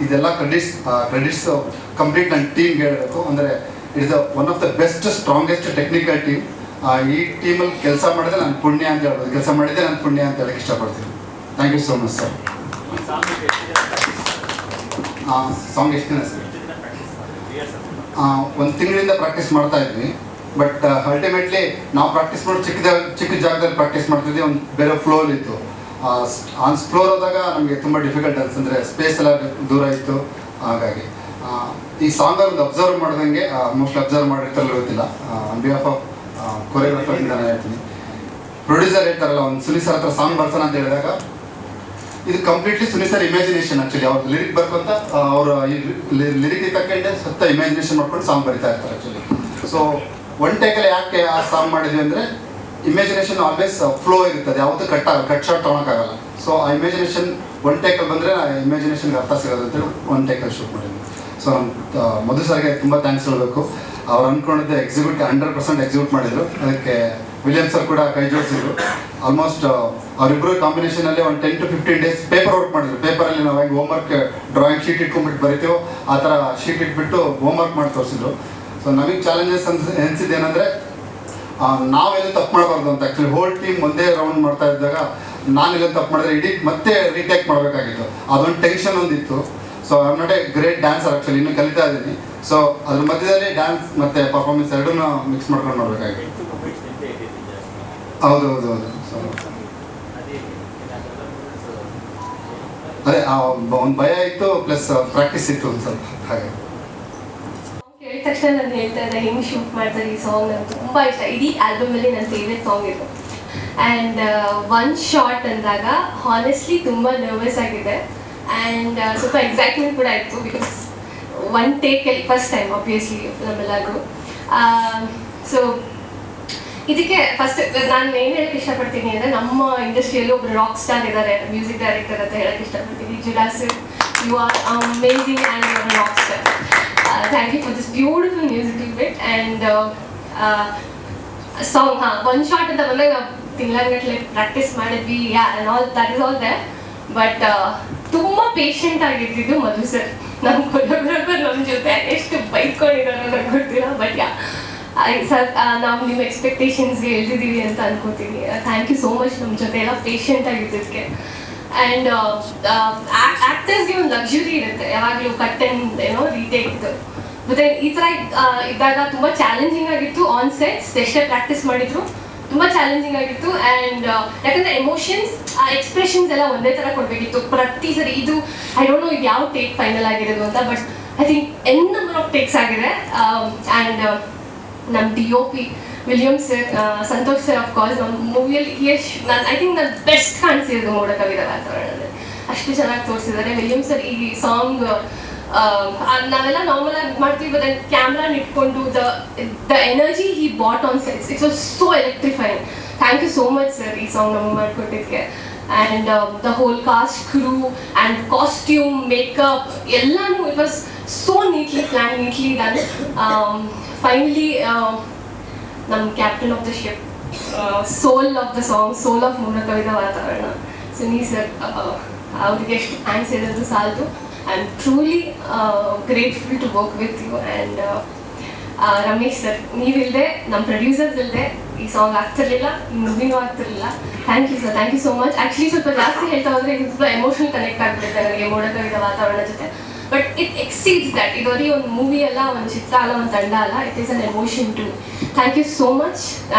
ಇದೆಲ್ಲ ಕ್ರೆಡಿಟ್ಸ್ ಕಂಪ್ಲೀಟ್ ನನ್ನ ಟೀಮ್ಗೆ ಹೇಳಬೇಕು. ಅಂದರೆ it is one of the best strongest technical team. ಈ ಟೀಮಲ್ಲಿ ಕೆಲಸ ಮಾಡಿದ್ರೆ ನನ್ನ ಪುಣ್ಯ ಅಂತ ಹೇಳ್ಬೋದು, ಕೆಲಸ ಮಾಡಿದ್ದೆ ನನ್ನ ಪುಣ್ಯ ಅಂತ ಹೇಳಕ್ಕೆ ಇಷ್ಟಪಡ್ತೀನಿ. Thank you so much sir. Song ಎಷ್ಟು ದಿನ ಸರ್? 1 ತಿಂಗಳಿಂದ ಪ್ರಾಕ್ಟೀಸ್ ಮಾಡ್ತಾ ಇದ್ವಿ. ಬಟ್ ಅಲ್ಟಿಮೇಟ್ಲಿ ನಾವು ಪ್ರಾಕ್ಟೀಸ್ ಮಾಡಿ ಚಿಕ್ಕ ಜಾಗದಲ್ಲಿ ಪ್ರಾಕ್ಟೀಸ್ ಮಾಡ್ತಿದ್ವಿ. ಒಂದು ಬೇರೆ ಫ್ಲೋಲಿತ್ತು. ಆನ್ ಫ್ಲೋರ್ ಹೋದಾಗ ನಮಗೆ ತುಂಬ ಡಿಫಿಕಲ್ಟ್ ಅನ್ಸಂದರೆ ಸ್ಪೇಸ್ ಎಲ್ಲ ದೂರ ಇತ್ತು. ಹಾಗಾಗಿ ಈ ಸಾಂಗಲ್ಲಿ ಒಂದು ಅಬ್ಸರ್ವ್ ಮಾಡ್ದಂಗೆ, ಮೋಸ್ಟ್ಲಿ ಅಬ್ಸರ್ವ್ ಮಾಡಿರ್ತಾರಲ್ಲ ಗೊತ್ತಿಲ್ಲ, ಆನ್ ಬಿಹಾಫ್ ಆಫ್ ಕೊರಿಯೋಗ್ರಾಫರ್ನಿಂದ ನಾನು ಹೇಳ್ತೀನಿ. ಪ್ರೊಡ್ಯೂಸರ್ ಹೇಳ್ತಾರಲ್ಲ, ಒಂದು ಸುನಿ ಸರ್ ಹತ್ರ ಸಾಂಗ್ ಬರ್ಸೋಣ ಅಂತ ಹೇಳಿದಾಗ, ಇದು completely Suni sir imagination. Actually ಅವ್ರು ಲಿರಿಕ್ ಬರ್ಕೊಂತ ಅವರು ಲಿರಿಕ್ ತಕ್ಕಂಡೆ ಸುತ್ತ ಇಮ್ಯಾಜಿನೇಷನ್ ಮಾಡ್ಕೊಂಡು ಸಾಂಗ್ ಬರಿತಾ ಇರ್ತಾರೆ ಆ್ಯಕ್ಚುಲಿ. ಸೊ ಒನ್ ಟೇಕಲ್ಲಿ ಯಾಕೆ ಆ ಸಾಂಗ್ ಮಾಡಿದ್ವಿ ಅಂದರೆ, ಇಮ್ಯಾಜಿನೇಷನ್ ಆಲ್ವೇಸ್ ಫ್ಲೋ ಇರ್ತದೆ, ಯಾವತ್ತೂ ಕಟ್ ಶಾಟ್ ತೊಗೊಳಕ್ಕಾಗಲ್ಲ. ಸೊ ಆ ಇಮ್ಯಾಜಿನೇಷನ್ ಒನ್ ಟೇಕಲ್ಲಿ ಬಂದರೆ ಇಮ್ಯಾಜಿನೇಷನ್ಗೆ ಅರ್ಥ ಸಿಗೋದು ಅಂತೇಳಿ ಒನ್ ಟೇಕಲ್ಲಿ ಶೂಟ್ ಮಾಡಿದ್ವಿ. ಸೊ ಮಧು ಸರ್ಗೆ ತುಂಬ ಥ್ಯಾಂಕ್ಸ್ ಹೇಳಬೇಕು. ಅವ್ರು ಅಂದ್ಕೊಂಡಿದ್ದೆ 100% ಎಕ್ಸಿಕ್ಯೂಟ್ ಮಾಡಿದರು. ಅದಕ್ಕೆ ವಿಲಿಯಮ್ ಸರ್ ಕೂಡ ಕೈ ಜೋಡಿಸಿದ್ರು. ಆಲ್ಮೋಸ್ಟ್ ಅವರಿಬ್ಬರು ಕಾಂಬಿನೇಷನಲ್ಲಿ ಒಂದು 10 to 15 days ಪೇಪರ್ ವರ್ಕ್ ಮಾಡಿದ್ರು. ಪೇಪರಲ್ಲಿ ನಾವು ಹೆಂಗೆ ಹೋಮ್ವರ್ಕ್ ಡ್ರಾಯಿಂಗ್ ಶೀಟ್ ಇಟ್ಕೊಂಡ್ಬಿಟ್ಟು ಬರಿತೀವೋ ಆ ಥರ ಶೀಟ್ ಇಟ್ಬಿಟ್ಟು ಹೋಮ್ವರ್ಕ್ ಮಾಡಿ ತೋರಿಸಿದ್ರು. ಸೊ ನಮಗೆ ಚಾಲೆಂಜಸ್ ಅನಿಸಿದ್ದು ಏನಂದರೆ, ನಾವೆಲ್ಲ ತಪ್ಪು ಮಾಡಬಾರ್ದು ಅಂತ. ಆ್ಯಕ್ಚುಲಿ ಹೋಲ್ ಟೀಮ್ ಒಂದೇ ರೌಂಡ್ ಮಾಡ್ತಾ ಇದ್ದಾಗ ನಾನೆಲ್ಲ ತಪ್ಪು ಮಾಡಿದ್ರೆ ಇಡೀ ಮತ್ತೆ ರೀಟೇಕ್ ಮಾಡಬೇಕಾಗಿತ್ತು. ಅದೊಂದು ಟೆನ್ಷನ್ ಒಂದಿತ್ತು. So I am not a great dancer actually, ಇನ್ನೂ ಕಲಿತಾ ಇದ್ದೀನಿ. ಸೊ ಅದ್ರ ಮಧ್ಯದಲ್ಲಿ ಡ್ಯಾನ್ಸ್ ಮತ್ತು ಪರ್ಫಾರ್ಮೆನ್ಸ್ ಎರಡೂ ಮಿಕ್ಸ್ ಮಾಡ್ಕೊಂಡು ಮಾಡಬೇಕಾಗಿತ್ತು. ಹೌದು. ಸೊ ಅದೇ ಒಂದು ಭಯ ಇತ್ತು, ಪ್ಲಸ್ ಪ್ರಾಕ್ಟೀಸ್ ಇತ್ತು ಒಂದು ಸ್ವಲ್ಪ. ಹಾಗೆ ಕೇಳಿದ ತಕ್ಷಣ ನಾನು ಹೇಳ್ತಾ ಇದ್ದೆ ಹೆಂಗೆ ಶೂಟ್ ಮಾಡ್ತಾರೆ ಈ ಸಾಂಗ್, ನನಗೆ ತುಂಬ ಇಷ್ಟ. ಇಡೀ ಆಲ್ಬಮಲ್ಲಿ ನನ್ನ ಫೇವ್ರೆಟ್ ಸಾಂಗ್ ಇದು. ಆ್ಯಂಡ್ ಒನ್ ಶಾಟ್ ಅಂದಾಗ ಹಾನೆಸ್ಟ್ಲಿ ತುಂಬ ನರ್ವಸ್ ಆಗಿದೆ. ಆ್ಯಂಡ್ ಸ್ವಲ್ಪ ಎಕ್ಸೈಟ್ಮೆಂಟ್ ಕೂಡ ಇತ್ತು, ಬಿಕಾಸ್ ಒನ್ ಟೇಕಲ್ಲಿ ಫಸ್ಟ್ ಟೈಮ್ ಆಬ್ವಿಯಸ್ಲಿ ನಮ್ಮೆಲ್ಲರಿಗೂ. ಸೊ ಇದಕ್ಕೆ ಫಸ್ಟ್ ನಾನು ಏನು ಹೇಳಕ್ಕೆ ಇಷ್ಟಪಡ್ತೀನಿ ಅಂದರೆ, ನಮ್ಮ ಇಂಡಸ್ಟ್ರಿಯಲ್ಲಿ ಒಬ್ಬರು ರಾಕ್ ಸ್ಟಾರ್ ಇದ್ದಾರೆ, ಮ್ಯೂಸಿಕ್ ಡೈರೆಕ್ಟರ್ ಅಂತ ಹೇಳಕ್ಕೆ ಇಷ್ಟಪಡ್ತೀನಿ. Judah sir, you are amazing and you are rock star. Thank you for this beautiful musical bit. And song, one shot ಅಂತ ಬಂದಾಗ ನಾವು ತಿಂಗಳಗಟ್ಟಲೆ ಪ್ರಾಕ್ಟೀಸ್ ಮಾಡಿದ್ವಿ, and all that is all there. But ತುಂಬ ಪೇಷಂಟ್ ಆಗಿದ್ದು ಮಧು ಸರ್. ನಮ್ಮ ಕೊರಿಯೋಗ್ರಾಫರ್ ನಮ್ಮ ಜೊತೆ ಎಷ್ಟು ಬೈಕೊಂಡಿದ್ದಾರೋ ನನಗೆ ಗೊತ್ತಿಲ್ಲ. ಬಟ್ ಸರ್, ನಾವು ನಿಮ್ಮ ಎಕ್ಸ್ಪೆಕ್ಟೇಷನ್ಸ್ಗೆ ಎಳ್ದಿದ್ದೀವಿ ಅಂತ ಅನ್ಕೋತೀನಿ. ಥ್ಯಾಂಕ್ ಯು ಸೋ ಮಚ್ ನಮ್ಮ ಜೊತೆ ಎಲ್ಲ ಪೇಷಂಟ್ ಆಗಿದ್ದಕ್ಕೆ. ಆ್ಯಂಡ್ ಆ್ಯಕ್ಟರ್ಸ್ಗೆ ಒಂದು ಲಕ್ಸುರಿ ಇರುತ್ತೆ ಯಾವಾಗಲೂ, ಕಟ್ ಆ್ಯಂಡ್ ರೀಟೇಕ್ದು. ಮತ್ತೆ ಈ ಥರ ಇದ್ದಾಗ ತುಂಬ ಚಾಲೆಂಜಿಂಗ್ ಆಗಿತ್ತು. ಆನ್ ಸೆಟ್ಸ್ ಎಷ್ಟೇ ಪ್ರಾಕ್ಟೀಸ್ ಮಾಡಿದ್ರು ತುಂಬ ಚಾಲೆಂಜಿಂಗ್ ಆಗಿತ್ತು. ಆ್ಯಂಡ್ ಯಾಕಂದರೆ ಎಮೋಷನ್ಸ್, ಆ ಎಕ್ಸ್ಪ್ರೆಷನ್ಸ್ ಎಲ್ಲ ಒಂದೇ ಥರ ಕೊಡಬೇಕಿತ್ತು ಪ್ರತಿ ಸರಿ. ಇದು ಐ ಡೋಂಟ್ ನೋ ಇದು ಯಾವ ಟೇಕ್ ಫೈನಲ್ ಆಗಿರೋದು ಅಂತ, but I think N number of takes ಆಗಿದೆ. ಆ್ಯಂಡ್ ನಮ್ಮ DOP William sir, Santosh sir, of course ನಮ್ಮ ಮೂವಿಯಲ್ಲಿ ಐ ಥಿಂಕ್ ನನ್ನ ಬೆಸ್ಟ್ ಕಾಣಿಸಿರೋದು ಮೋಡ ಕವಿದ ವಾತಾವರಣದಲ್ಲಿ. ಅಷ್ಟು ಚೆನ್ನಾಗಿ ತೋರಿಸಿದ್ದಾರೆ ವಿಲಿಯಮ್ ಸರ್. ಈ ಸಾಂಗ್ ನಾವೆಲ್ಲ ನಾರ್ಮಲ್ ಆಗಿ ಮಾಡ್ತೀವಿ, ಬಟ್ ಕ್ಯಾಮ್ರಾನ ಇಟ್ಕೊಂಡು the energy he bought on sets, it's was so electrifying. Thank you so much sir ಈ ಸಾಂಗ್ ನಮಗೆ ಮಾಡಿಕೊಟ್ಟಿದ್ದಕ್ಕೆ. And the whole cast, crew and costume, makeup ಎಲ್ಲನೂ it was so neatly plan, neatly done. Finally ನಮ್ಮ captain of the ship, soul of the song, soul of ಮೋಡ ಕವಿದ ವಾತಾವರಣ, ಸುನಿ ಸರ್, ಅವ್ರಿಗೆ ಎಷ್ಟು ಥ್ಯಾಂಕ್ಸ್ ಹೇಳೋದು ಸಾಲದು. I am truly grateful to work with you. And Ramesh sir, ನೀವಿಲ್ಲದೆ ನಮ್ಮ ಪ್ರೊಡ್ಯೂಸರ್ಸ್ ಇಲ್ಲದೆ ಈ ಸಾಂಗ್ ಆಗ್ತಿರ್ಲಿಲ್ಲ, ಈ ಮೂವಿನೂ ಆಗ್ತಿರ್ಲಿಲ್ಲ. Thank you sir, thank you so much. Actually ಸ್ವಲ್ಪ ಜಾಸ್ತಿ ಹೇಳ್ತಾ ಹೋದರೆ ಇದು ಸ್ವಲ್ಪ ಎಮೋಷನಲ್ ಕನೆಕ್ಟ್ ಆಗಿಬಿಡುತ್ತೆ ನನಗೆ ಮೋಡ ಕವಿದ ವಾತಾವರಣ ಜೊತೆ. But it exceeds that. ಇದು ಬರೀ ಒಂದು ಮೂವಿ ಅಲ್ಲ, ಒಂದು ಚಿತ್ರ ಅಲ್ಲ, ಒಂದು ತಂಡ ಅಲ್ಲ, it is an emotion too. Thank you so much.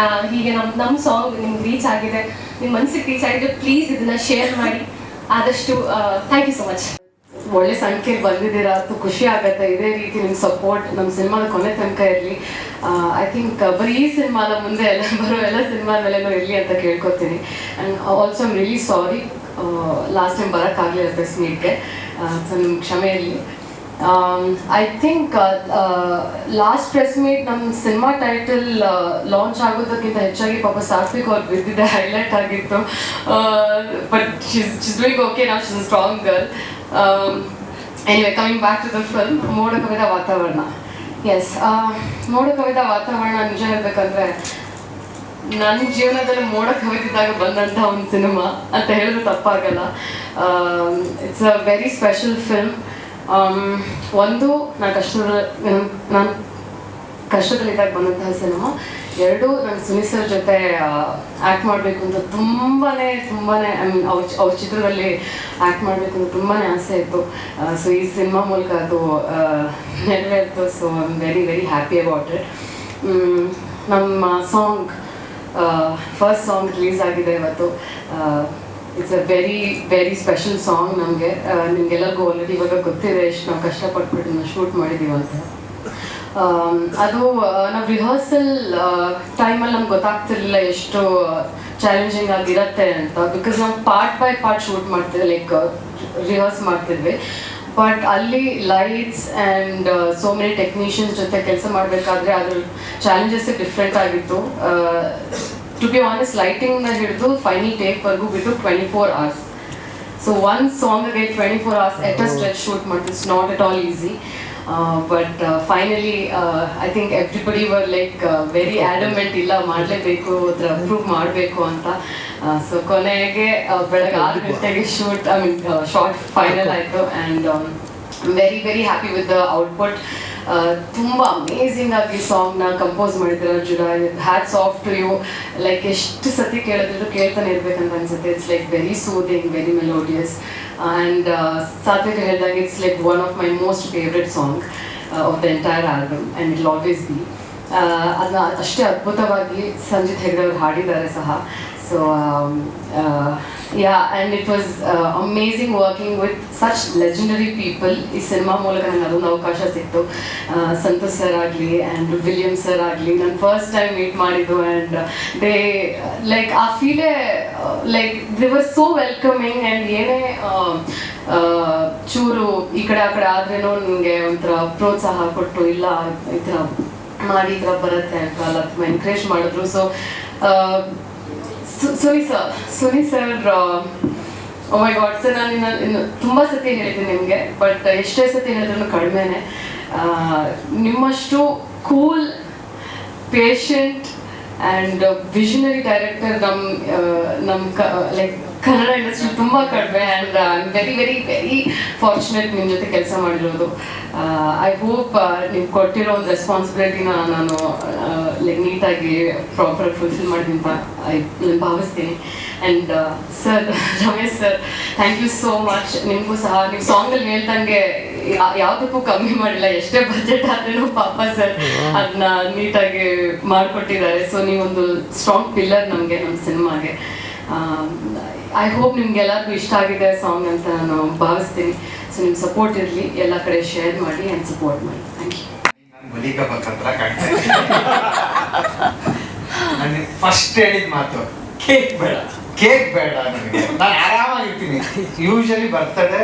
ಹೀಗೆ ನಮ್ಮ ಸಾಂಗ್ ನಿಮ್ಗೆ ರೀಚ್ ಆಗಿದೆ, ನಿಮ್ಮ ಮನಸ್ಸಿಗೆ ರೀಚ್ ಆಗಿದೆ, ಪ್ಲೀಸ್ ಇದನ್ನು ಶೇರ್ ಮಾಡಿ ಆದಷ್ಟು. Thank you so much. ಒಳ್ಳೆ ಸಂಖ್ಯೆಗೆ ಬಂದಿದ್ದೀರಾ, ಅದು ಖುಷಿ ಆಗುತ್ತೆ. ಇದೇ ರೀತಿ ನಿಮ್ಮ ಸಪೋರ್ಟ್ ನಮ್ಮ ಸಿನಿಮಾದ ಕೊನೆ ತನಕ ಇರಲಿ. ಐ ಥಿಂಕ್ ಬರೀ ಈ ಸಿನಿಮಾದ ಮುಂದೆ ಎಲ್ಲ ಬರೋ ಎಲ್ಲ ಸಿನಿಮಾ ಮೇಲೆನೂ ಇರಲಿ ಅಂತ ಕೇಳ್ಕೊತೀನಿ. And also I'm really sorry, last time ಬರೋಕ್ಕಾಗಲಿಲ್ಲ ಪ್ರೆಸ್ ಮೀಟ್ಗೆ, ಸೊ ನಿಮ್ಗೆ ಕ್ಷಮೆ ಇರಲಿ. I think last press meet ನಮ್ಮ ಸಿನಿಮಾ ಟೈಟಲ್ ಲಾಂಚ್ ಆಗೋದಕ್ಕಿಂತ ಹೆಚ್ಚಾಗಿ ಪಾಪ ಸಾತ್ವಿಕ್ ಅವ್ರು ಬಿದ್ದಿದ್ದೆ ಹೈಲೈಟ್ ಆಗಿತ್ತು. ಬಟ್ ಶೀಸ್ ಡೂಯಿಂಗ್ ಓಕೆ, ನಾವು she's a strong girl. Anyway, coming back to the film, ಮೋಡ ಕವಿದ ವಾತಾವರಣ. ಎಸ್, ಮೋಡ ಕವಿದ ವಾತಾವರಣ ನಿಜ ಹೇಳ್ಬೇಕಂದ್ರೆ ನನ್ನ ಜೀವನದಲ್ಲಿ ಮೋಡ ಕವಿದಿದ್ದಾಗ ಬಂದಂಥ ಒಂದು ಸಿನಿಮಾ ಅಂತ ಹೇಳಿದ್ರೆ ತಪ್ಪಾಗಲ್ಲ. It's a very special film. ಒಂದು, ನಾನು ಕಷ್ಟದಲ್ಲಿದ್ದಾಗ ಬಂದಂತಹ ಸಿನಿಮಾ. ಎರಡು, ನಾನು ಸುನೀಲ್ ಸರ್ ಜೊತೆ ಆ್ಯಕ್ಟ್ ಮಾಡಬೇಕು ಅಂತ ತುಂಬಾ ಐ ಮೀನ್ ಅವ್ರ ಚಿತ್ರದಲ್ಲಿ ಆ್ಯಕ್ಟ್ ಮಾಡಬೇಕು ಅಂತ ತುಂಬಾ ಆಸೆ ಇತ್ತು. ಸೊ ಈ ಸಿನಿಮಾ ಮೂಲಕ ಅದು ನೆರವೇರಿತು. So I am very very happy about it. ನಮ್ಮ ಸಾಂಗ್, ಫಸ್ಟ್ ಸಾಂಗ್ ರಿಲೀಸ್ ಆಗಿದೆ ಇವತ್ತು. It's a very very special song ನಮಗೆ. ನಿಮಗೆಲ್ಲರಿಗೂ ಆಲ್ರೆಡಿ ಇವಾಗ ಗೊತ್ತಿದೆ ಎಷ್ಟು ನಾವು ಕಷ್ಟಪಟ್ಬಿಟ್ಟು ಶೂಟ್ ಮಾಡಿದ್ದೀವಿ ಅಂತ. ಅದು ನಾವು ರಿಹರ್ಸಲ್ ಟೈಮಲ್ಲಿ ನಮ್ಗೆ ಗೊತ್ತಾಗ್ತಿರ್ಲಿಲ್ಲ ಎಷ್ಟು ಚಾಲೆಂಜಿಂಗ್ ಆಗಿರುತ್ತೆ ಅಂತ. ಬಿಕಾಸ್ ನಾವು ಪಾರ್ಟ್ ಬೈ ಪಾರ್ಟ್ ಶೂಟ್ ಮಾಡ್ತಿದ್ವಿ, ಲೈಕ್ ರಿಹರ್ಸ್ ಮಾಡ್ತಿದ್ವಿ. ಬಟ್ ಅಲ್ಲಿ lights and so many technicians ಜೊತೆ ಕೆಲಸ ಮಾಡಬೇಕಾದ್ರೆ ಅದ್ರ ಚಾಲೆಂಜಸ್ ಡಿಫ್ರೆಂಟ್ ಆಗಿತ್ತು. ಟು ಬಿ ಆನೆಸ್ಟ್, ಲೈಟಿಂಗ್ನ ಹಿಡಿದು ಫೈನಲ್ ಟೇಕ್ವರೆಗೂ ಬಿಟ್ಟು 24 hours. ಸೊ ಒಂದು ಸಾಂಗ್ಗೆ 24 hours at a stretch shoot ಮಾಡ್ತೀವಿ. It's not at all easy. But finally I think everybody were like very adamant, ಇಲ್ಲ ಮಾಡಲೇಬೇಕು, ಅದರ ಪ್ರೂವ್ ಮಾಡಬೇಕು ಅಂತ. ಸೊ ಕೊನೆಗೆ ಬೆಳಗ್ಗೆ 6 ಗಂಟೆಗೆ shoot, I mean short final ಆಯಿತು. And very very happy with the output. ತುಂಬ ಅಮೇಝಿಂಗ್ ಆಗಿ ಸಾಂಗ್ನ ಕಂಪೋಸ್ ಮಾಡಿದ್ದಾರೆ Arjuna. Hats off to you. Like ಎಷ್ಟು ಸತಿ ಕೇಳಿದ್ರು ಕೇಳ್ತಾನೆ ಇರ್ಬೇಕಂತ ಅನ್ಸುತ್ತೆ. It's like very soothing, very melodious. And Satvik ಹೇಳಿದಾಗ it's like one of my most favourite song of the entire album and it will always be. ಅದನ್ನ ಅಷ್ಟೇ ಅದ್ಭುತವಾಗಿ ಸಂಜಿತ್ ಹೆಗ್ಡೆ ಅವರು ಹಾಡಿದ್ದಾರೆ ಸಹ. So and it was amazing working with such legendary people. ಈ ಸಿನಿಮಾ ಮೂಲಕ ನನಗೆ ಅದೊಂದು ಅವಕಾಶ ಸಿಕ್ತು. ಸಂತೋಷ್ ಸರ್ ಆಗಲಿ ಆ್ಯಂಡ್ ವಿಲಿಯಮ್ ಸರ್ ಆಗಲಿ ನಾನು ಫಸ್ಟ್ ಟೈಮ್ ಮೀಟ್ ಮಾಡಿದ್ದು. ಆ್ಯಂಡ್ ದೇ ಲೈಕ್ ಆ ಫೀಲೇ like they were so welcoming. And ಏನೇ ಚೂರು ಈ ಕಡೆ ಆ ಕಡೆ ಆದ್ರೇನೋ ನನಗೆ ಒಂಥರ ಪ್ರೋತ್ಸಾಹ ಕೊಟ್ಟು, ಇಲ್ಲ ಈ ಥರ ಮಾಡಿ ಈ ಥರ ಬರುತ್ತೆ ಅಂತ ಎಲ್ಲ ತುಂಬ ಎನ್ಕರೇಜ್ ಮಾಡಿದ್ರು. ಸೊ ಸುನಿ ಸರ್ ಓ ಮೈ ಗಾಡ್ ಸರ್, ನಾನು ಇನ್ನು ತುಂಬ ಸತಿ ಹೇಳಿದ್ದೀನಿ ನಿಮಗೆ, ಬಟ್ ಎಷ್ಟೇ ಸತಿ ಹೇಳಿದ್ರು ಕಡಿಮೆನೆ. ನಿಮ್ಮಷ್ಟು cool, patient and visionary director ನಮ್ಮ ಲೈಕ್ ಕನ್ನಡ ಇಂಡಸ್ಟ್ರಿ ತುಂಬ ಕಡಿಮೆ. And I am very very very fortunate ನಿಮ್ಮ ಜೊತೆ ಕೆಲಸ ಮಾಡಿರೋದು. ಐ ಹೋಪ್ ನೀವು ಕೊಟ್ಟಿರೋ ಒಂದು ರೆಸ್ಪಾನ್ಸಿಬಿಲಿಟಿನ ನಾನು ಲೈಕ್ ನೀಟಾಗಿ ಪ್ರಾಪರ್ ಫುಲ್ಫಿಲ್ ಮಾಡಿದ್ದೀನಿ ಅಂತ ನಾನು ಭಾವಿಸ್ತೀನಿ. And sir, Ramesh sir, thank you so much. ನಿಮಗೂ ಸಹ ನೀವು ಸಾಂಗಲ್ಲಿ ಹೇಳ್ದಂಗೆ ಯಾವುದಕ್ಕೂ ಕಮ್ಮಿ ಮಾಡಿಲ್ಲ. ಎಷ್ಟೇ ಬಜೆಟ್ ಆದ್ರೂ ಪಾಪ ಸರ್ ಅದನ್ನ ನೀಟಾಗಿ ಮಾಡಿಕೊಟ್ಟಿದ್ದಾರೆ. ಸೊ ನೀವೊಂದು ಸ್ಟ್ರಾಂಗ್ ಪಿಲ್ಲರ್ ನಮಗೆ, ನಮ್ಮ ಸಿನಿಮಾಗೆ. ಐ ಹೋಪ್ ನಿಮ್ಗೆಲ್ಲರಿಗೂ ಇಷ್ಟ ಆಗಿದೆ ಸಾಂಗ್ ಅಂತ ನಾನು ಭಾವಿಸ್ತೀನಿ. ಸೊ ನಿಮ್ಮ ಸಪೋರ್ಟ್ ಇರಲಿ, ಎಲ್ಲ ಕಡೆ ಶೇರ್ ಮಾಡಿ ಆ್ಯಂಡ್ ಸಪೋರ್ಟ್ ಮಾಡಿ. Thank you. ನಾನು ಬಲಿಕ ಬಂತ್ರ ಕಾಣ್ತಾ ನಾನು ಫಸ್ಟ್ ಹೇಳಿದ ಮಾತು, ಕೇಕ್ ಬೇಡ, ಕೇಕ್ ಬೇಡ ನನಗೆ, ನಾನು ಆರಾಮಾಗಿರ್ತೀನಿ. ಯೂಶಲಿ ಬರ್ತಡೇ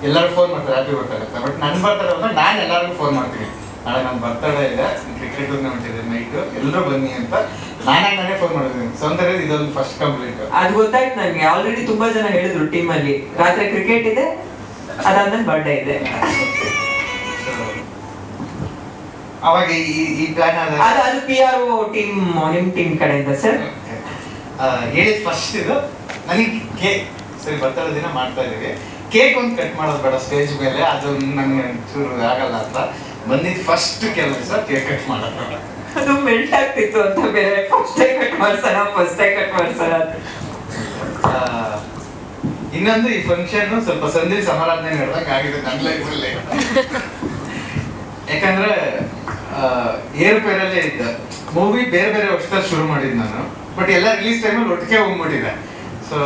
ಎಲ್ಲರೂ ಫೋನ್ ಮಾಡ್ತಾರೆ, ಹ್ಯಾಪಿ ಬರ್ತಡೇ ಅಂತ. ಬಟ್ ನನ್ನ ಬರ್ತಡೇ ಅಂದ್ರೆ ನಾನು ಎಲ್ಲರಿಗೂ ಫೋನ್ ಮಾಡ್ತೀನಿ, ನಾಳೆ ನನ್ನ ಬರ್ತಡೇ ಇದೆ, ಕ್ರಿಕೆಟ್ ಟೂರ್ನಮೆಂಟ್ ಇದೆ ನೈಟು, ಎಲ್ಲರೂ ಬನ್ನಿ ಅಂತ ನಾನೇ ಫೋನ್ ಮಾಡಿದ್ದೀನಿ. ಸೊ ಅಂದ್ರೆ ಇದೊಂದು ಫಸ್ಟ್ ಕಂಪ್ಲೀಟ್. ಅದು ಗೊತ್ತಾಯ್ತು ನನಗೆ. ಆಲ್ರೆಡಿ ತುಂಬಾ ಜನ ಹೇಳಿದ್ರು ಟೀಮಲ್ಲಿ, ರಾತ್ರಿ ಕ್ರಿಕೆಟ್ ಇದೆ, ಅದಾದ್ಮೇಲೆ ಬರ್ಡೇ ಇದೆ. ಅವಾಗ ಈ ಪ್ಲಾನ್ ಅದು PRO ಟೀಮ್, ನಿಮ್ ಟೀಮ್ ಕಡೆಯಿಂದ ಸರ್ ಹೇಳಿದ್ ಫಸ್ಟ್ ಇದು ನನಗೆ ಕೇಕ್. ಸರಿ, ಬರ್ತಡೇ ದಿನ ಮಾಡ್ತಾ ಇದೀವಿ, ಕೇಕ್ ಒಂದು ಕಟ್ ಮಾಡೋದು ಬೇಡ ಸ್ಟೇಜ್ ಮೇಲೆ, ಅದು ನನಗೆ ಚೂರು ಆಗಲ್ಲ ಅಂತ ಬಂದಿದ್ದು ಫಸ್ಟ್ ಕೆಲಸ ಕೇಕ್ ಕಟ್ ಮಾಡೋದು. ಅದು ಮೆಲ್ಟ್ ಆಗ್ತಿತ್ತು ಅಂತ ಬೇರೆ ಫಸ್ಟ್ ಕಟ್ ಮಾಡ್ಸೋಣ ಅಂತ. ಇನ್ನೊಂದು ಈ ಫಂಕ್ಷನ್ ಸ್ವಲ್ಪ ಸಂಧಿ ಸಮಾರಾಧನೆ ನಡೆದಂಗೆ ಆಗಿದೆ ನನ್ನ ಲೈಫಲ್ಲಿ. ಯಾಕಂದ್ರೆ ಏರುಪೇರಲ್ಲೇ ಇದ್ದ ಮೂವಿ ಬೇರೆ ಬೇರೆ ವರ್ಷದಲ್ಲಿ ಶುರು ಮಾಡಿದ್ದು ನಾನು, ಬಟ್ ಎಲ್ಲ ರಿಲೀಸ್ ಟೈಮಲ್ಲಿ ಒಟ್ಟಿಗೆ ಹೋಗ್ಬಿಟ್ಟಿದೆ. ಸೊ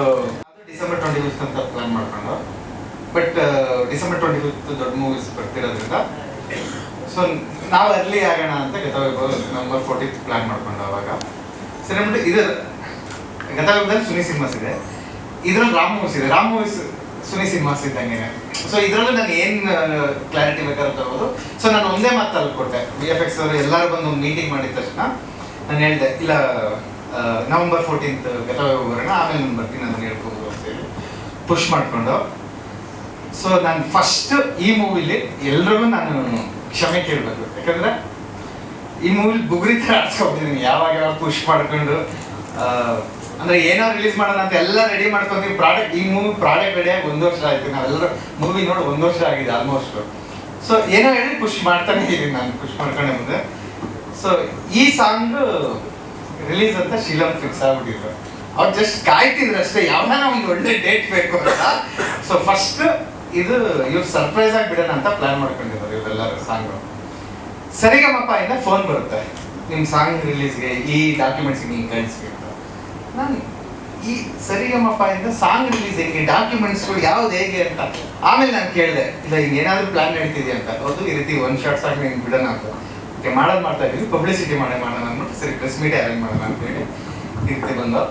ಅದು ಡಿಸೆಂಬರ್ 25th ಅಂತ ಪ್ಲಾನ್ ಮಾಡ್ಕೊಂಡು, ಬಟ್ ಡಿಸೆಂಬರ್ 25th ದೊಡ್ಡ ಮೂವೀಸ್ ಬರ್ತಿರೋದ್ರಿಂದ ಸೊ ನಾವು ಅರ್ಲಿ ಆಗೋಣ ಅಂತ ಗತವೈಭವ ನವಂಬರ್ 14th ಪ್ಲಾನ್ ಮಾಡ್ಕೊಂಡು ಅವಾಗ ಸಿನಿಮಾ ಇದು ಗತವೈಭವದಲ್ಲಿ ಸುನಿ ಸಿನಿಮಾಸ್ ಇದೆ, ಇದ್ರಲ್ಲಿ ರಾಮ್ ಮೂವೀಸ್ ಇದೆ. ರಾಮ್ ಮೂವೀಸ್ ಸುನಿ ಸಿನಿಮಾಸ್ ಇದ್ದಂಗೆ. ಸೊ ಇದರಲ್ಲೂ ನಾನು ಏನು ಕ್ಲಾರಿಟಿ ಬೇಕಾದ್ರೆ ತಗೋದು. ಸೊ ನಾನು ಒಂದೇ ಮಾತು ಅಲ್ಲಿ ಕೊಟ್ಟೆ, VFX ಅವರು ಎಲ್ಲರೂ ಬಂದು ಒಂದು ಮೀಟಿಂಗ್ ಮಾಡಿದ ತಕ್ಷಣ ನಾನು ಹೇಳಿದೆ, ಇಲ್ಲ ನವಂಬರ್ 14th ಗತವೈಭವ ಬರೋಣ, ಆಮೇಲೆ ನಾನು ಬರ್ತೀನಿ ಅದನ್ನು ಹೇಳ್ಬೋದು ಅಂತ ಹೇಳಿ ಪುಷ್ ಮಾಡಿಕೊಂಡು. ಸೊ ನಾನು ಫಸ್ಟ್ ಈ ಮೂವಿಲಿ ಎಲ್ರಿಗೂ ನಾನು ಕ್ಷಮೆ ಕೇಳಬೇಕು. ಯಾಕಂದ್ರೆ ಈ ಮೂವಿಲಿ ಬುಗುರಿ ಥರ ಆಡ್ಸ್ಕೊಬಿಟ್ಟಿದ್ದೀನಿ, ಯಾವಾಗ ಪುಷ್ ಮಾಡ್ಕೊಂಡು ಅಂದ್ರೆ ಏನೋ ರಿಲೀಸ್ ಮಾಡೋಣ ಅಂತ ಎಲ್ಲ ರೆಡಿ ಮಾಡ್ಕೊಂತೀವಿ. ಪ್ರಾಡಕ್ಟ್ ಈ ಮೂವಿ ಪ್ರಾಡಕ್ಟ್ ರೆಡಿಯಾಗಿ 1 ವರ್ಷ ಆಯ್ತು, ನಾವೆಲ್ಲರೂ ಮೂವಿ ನೋಡಿ 1 ವರ್ಷ ಆಗಿದೆ ಆಲ್ಮೋಸ್ಟ್. ಸೊ ಏನೋ ಹೇಳಿ ಪುಷ್ ಮಾಡ್ತಾನೆ ಇದ್ದೀನಿ ನಾನು, ಪುಷ್ ಮಾಡ್ಕೊಂಡೆ ಮುಂದೆ. ಸೊ ಈ ಸಾಂಗ್ ರಿಲೀಸ್ ಅಂತ ಶೀಲಂ ಫಿಕ್ಸ್ ಆಗ್ಬಿಟ್ಟಿದ್ರು. ಅವ್ರು ಜಸ್ಟ್ ಕಾಯ್ತಿದ್ರು ಅಷ್ಟೇ, ಯಾವಾಗ ಒಂದು ಒಳ್ಳೆ ಡೇಟ್ ಬೇಕು ಅಂತ. ಸೊ ಫಸ್ಟ್ ಇದು ಇವ್ರು ಸರ್ಪ್ರೈಸ್ ಆಗಿ ಬಿಡೋಣ ಅಂತ ಪ್ಲಾನ್ ಮಾಡ್ಕೊಂಡಿದ್ದಾರೆ ಇವರೆಲ್ಲರೂ. ಸಾಂಗು ಸರಿಗಮಪ ಇಂದ ಫೋನ್ ಬರುತ್ತೆ, ನಿಮ್ಮ ಸಾಂಗ್ ರಿಲೀಸ್ಗೆ ಈ ಡಾಕ್ಯುಮೆಂಟ್ಸ್ಗೆ ಹಿಂಗೆ ಕಳಿಸ್ಬೇಕು. ನಾನು ಈ ಸರಿಗಮಪ ಇಂದ ಸಾಂಗ್ ರಿಲೀಸ್ ಹೆಂಗೆ, ಡಾಕ್ಯುಮೆಂಟ್ಸ್ಗಳು ಯಾವ್ದು ಹೇಗೆ ಅಂತ ಆಮೇಲೆ ನಾನು ಕೇಳಿದೆ, ಇಲ್ಲ ಹಿಂಗೆ ಏನಾದರೂ ಪ್ಲಾನ್ ನಡೀತಿದೆ ಅಂತ. ಹೌದು ಈ ರೀತಿ 1 ಶಾರ್ಟ್ ಸಾಂಗ್ ಹಿಂಗೆ ಬಿಡೋಣ ಅಂತ ಮಾಡೋದು ಮಾಡ್ತಾ ಇದ್ದೀವಿ, ಪಬ್ಲಿಸಿಟಿ ಮಾಡೋಣ ಅಂದ್ಬಿಟ್ಟು ಸರಿ ಪ್ರೆಸ್ ಮೀಟ್ ಅರೇಂಜ್ ಮಾಡೋಣ ಅಂತ ಹೇಳಿ ಈ ರೀತಿ ಬಂದು.